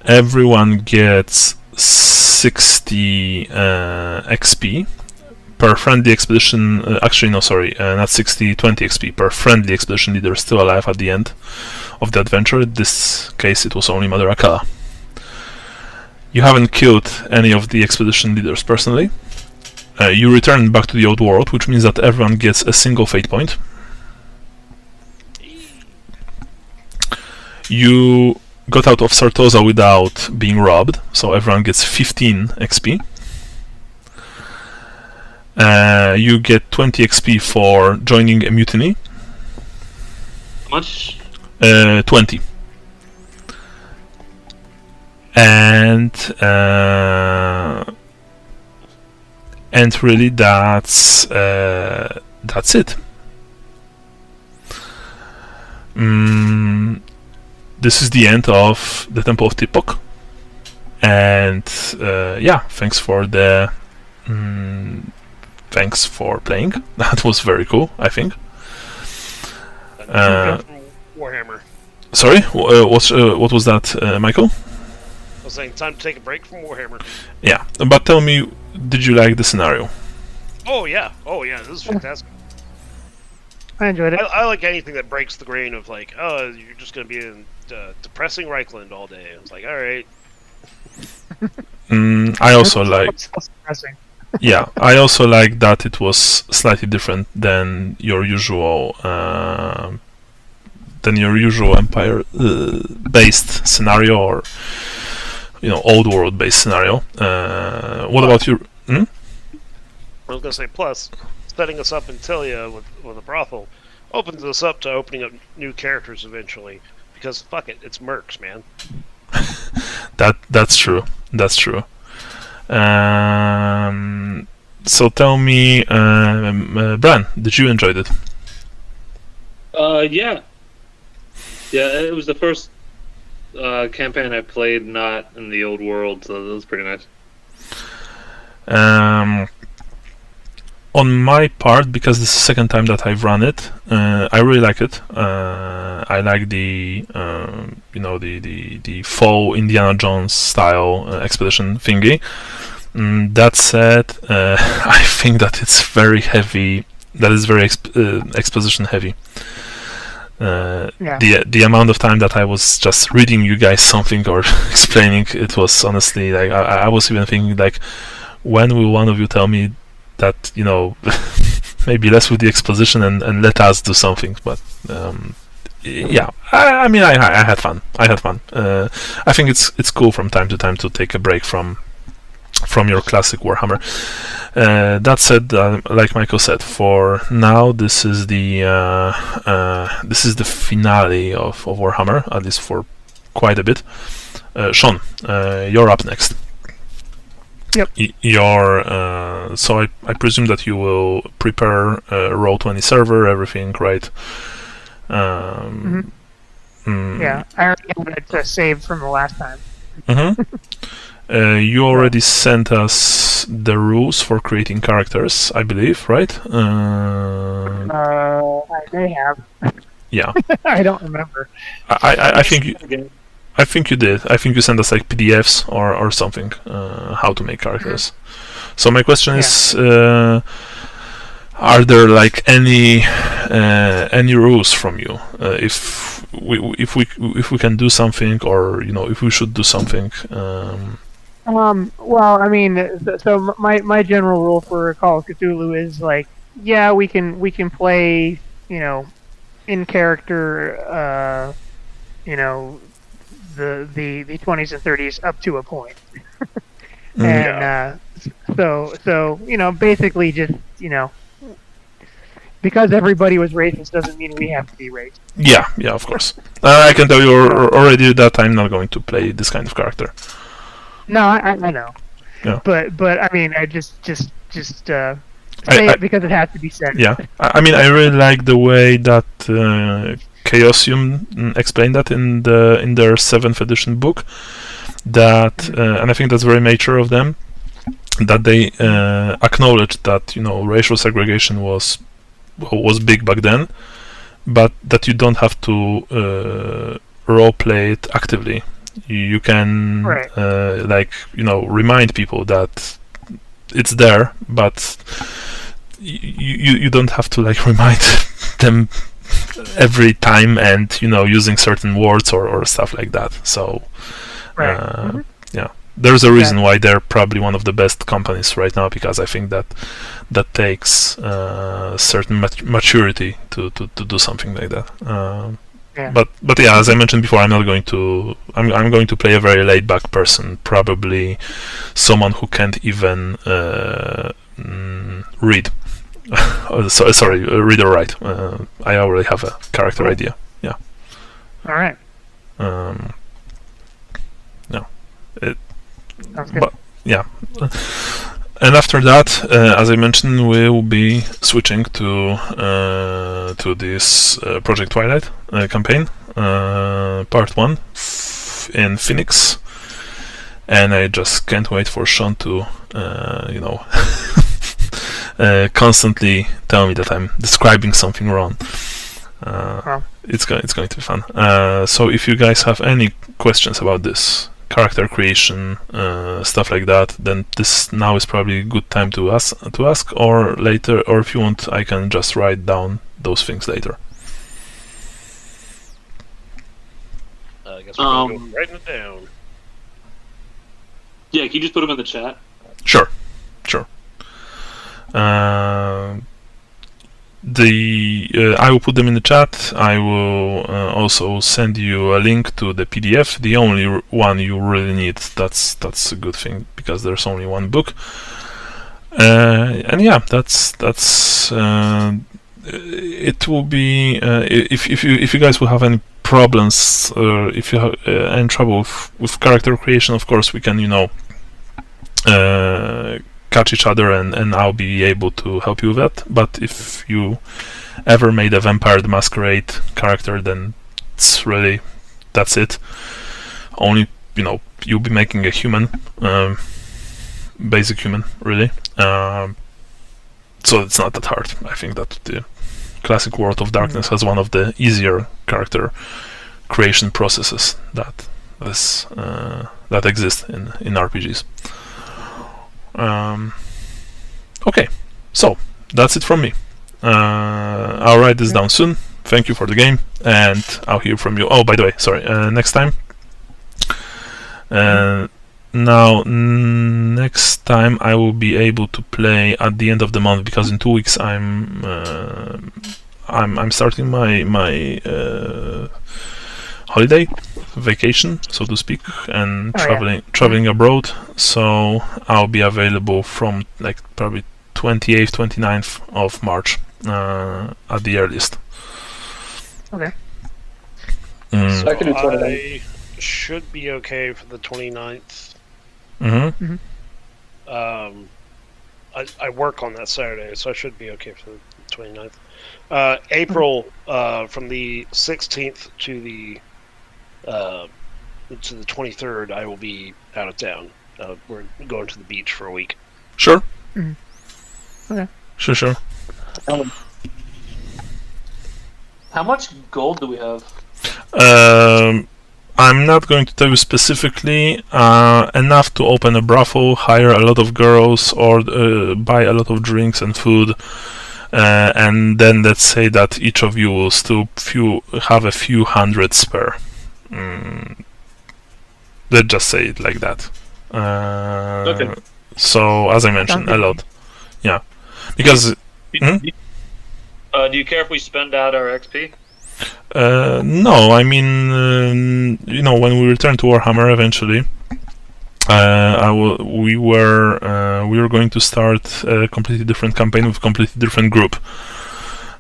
Everyone gets 60 XP per friendly expedition. Actually, no, sorry, not 60, 20 XP per friendly expedition leader still alive at the end of the adventure. In this case, it was only Mother Akala. You haven't killed any of the expedition leaders personally. You return back to the old world, which means that everyone gets a single fate point. You got out of Sartosa without being robbed, so everyone gets 15 XP. You get 20 XP for joining a mutiny. How much? 20. And really that's it. This is the end of the Temple of Tepok, and yeah, thanks for playing. That was very cool, I think. Warhammer. Sorry, what was that, Michael? I was saying, time to take a break from Warhammer. Yeah, but tell me, did you like the scenario? Oh yeah, this is fantastic. I enjoyed it. I like anything that breaks the grain of like, oh, you're just gonna be in depressing Reichland all day. It's like, all right. I also like. So depressing. Yeah, I also like that it was slightly different than your usual Empire-based scenario, or old world-based scenario. What about you? I was gonna say, plus setting us up in Tilia with a brothel opens us up to opening up new characters eventually. Because fuck it, it's mercs, man. That's true. That's true. So tell me, Bran, did you enjoy it? Yeah, it was the first campaign I played not in the old world, so that was pretty nice. On my part, because this is the second time that I've run it, I really like it. I like the the faux Indiana Jones style expedition thingy. That said, I think that it's very heavy. That is very exposition heavy. The amount of time that I was just reading you guys something or explaining, it was honestly like I was even thinking like, when will one of you tell me that maybe less with the exposition and let us do something. But yeah, I mean, I had fun. I had fun. I think it's cool from time to time to take a break from your classic Warhammer. That said, like Michael said, for now this is the finale of Warhammer, at least for quite a bit. Sean, you're up next. Yep. So I presume that you will prepare Roll20 server, everything, right? Yeah, I already had it saved from the last time. You already sent us the rules for creating characters, I believe, right? I may have. Yeah. I don't remember. I think you did. I think you sent us like PDFs or something, how to make characters. So my question is, are there like any rules from you if we can do something, or if we should do something? Well, I mean, so my general rule for Call of Cthulhu is like, yeah, we can play, in character, the 20s and 30s up to a point. And so basically just because everybody was racist doesn't mean we have to be racist. Yeah, of course. I can tell you already that I'm not going to play this kind of character. No, I know. Yeah. But I mean, I just say it because it has to be said. Yeah, I mean, I really like the way that Chaosium explained that in their 7th edition book. That and I think that's very mature of them. That they acknowledged that racial segregation was big back then, but that you don't have to role play it actively. You can remind people that it's there, but you don't have to remind them every time and using certain words or stuff like that. So yeah, there's a reason why they're probably one of the best companies right now, because I think that takes certain maturity to do something like that. But yeah, as I mentioned before, I'm going to play a very laid back person, probably someone who can't even read. Sorry, read or write. I already have a character idea. Yeah. All right. Sounds good. But yeah. And after that, as I mentioned, we will be switching to this Project Twilight campaign, part 1 in Phoenix, and I just can't wait for Sean to, constantly tell me that I'm describing something wrong. It's going to be fun. So if you guys have any questions about this character creation, stuff like that, then this now is probably a good time to ask, or later, or if you want, I can just write down those things later. I guess we're going to go writing it down. Yeah, can you just put them in the chat? Sure. I will put them in the chat. I will also send you a link to the PDF, the only one you really need. That's a good thing, because there's only one book. And yeah, that's it will be if you guys will have any problems, or if you have any trouble with character creation, of course we can catch each other, and I'll be able to help you with that. But if you ever made a Vampire the Masquerade character, then that's it. Only you'll be making a human, basic human, really. So it's not that hard. I think that the classic World of Darkness has one of the easier character creation processes that exist in RPGs. Okay, so that's it from me. I'll write this down soon. Thank you for the game, and I'll hear from you. Oh, by the way, sorry. Next Now, next time I will be able to play at the end of the month, because in 2 weeks I'm starting my holiday vacation, so to speak, and traveling abroad. So I'll be available from like probably 28th, 29th of March at the earliest. Okay. So I can do 29. I should be okay for the 29th. Mm-hmm. I work on that Saturday, so I should be okay for the 29th. April, from the 16th to the 23rd, I will be out of town. We're going to the beach for a week. Sure. Okay. Sure. How much gold do we have? I'm not going to tell you specifically. Enough to open a brothel, hire a lot of girls, or buy a lot of drinks and food, and then let's say that each of you will still have a few hundred spare. Let's just say it like that. Okay. So, as I mentioned, a lot. Yeah. Because... Do you care if we spend out our XP? No, I mean, when we return to Warhammer eventually, we were going to start a completely different campaign with a completely different group.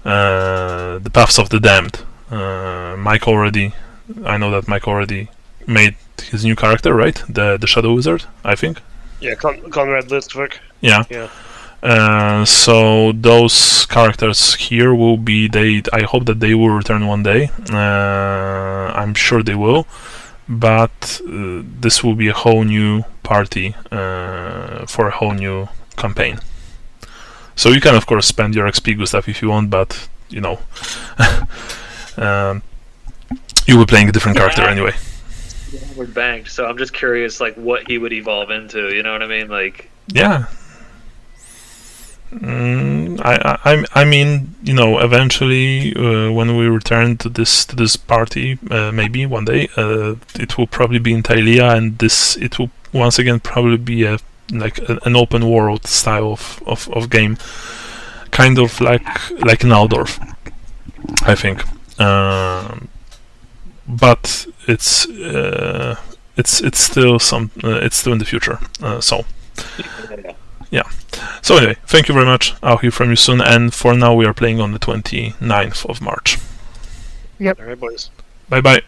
The Paths of the Damned. I know that Mike already made his new character, right? The Shadow Wizard, I think. Yeah, Conrad Listvik. Yeah. So those characters here will be. I hope that they will return one day. I'm sure they will, but this will be a whole new party for a whole new campaign. So you can of course spend your XP Gustav if you want, but you will be playing a different character anyway. We're banked, so I'm just curious, like what he would evolve into. You know what I mean? Like. Yeah. I mean, eventually, when we return to this party, maybe one day, it will probably be in Thalia, and it will once again probably be an open world style of game, kind of like an Aldorf, I think. But it's still it's still in the future. Yeah. So anyway, thank you very much. I'll hear from you soon. And for now, we are playing on the 29th of March. Yep. All right, boys. Bye bye.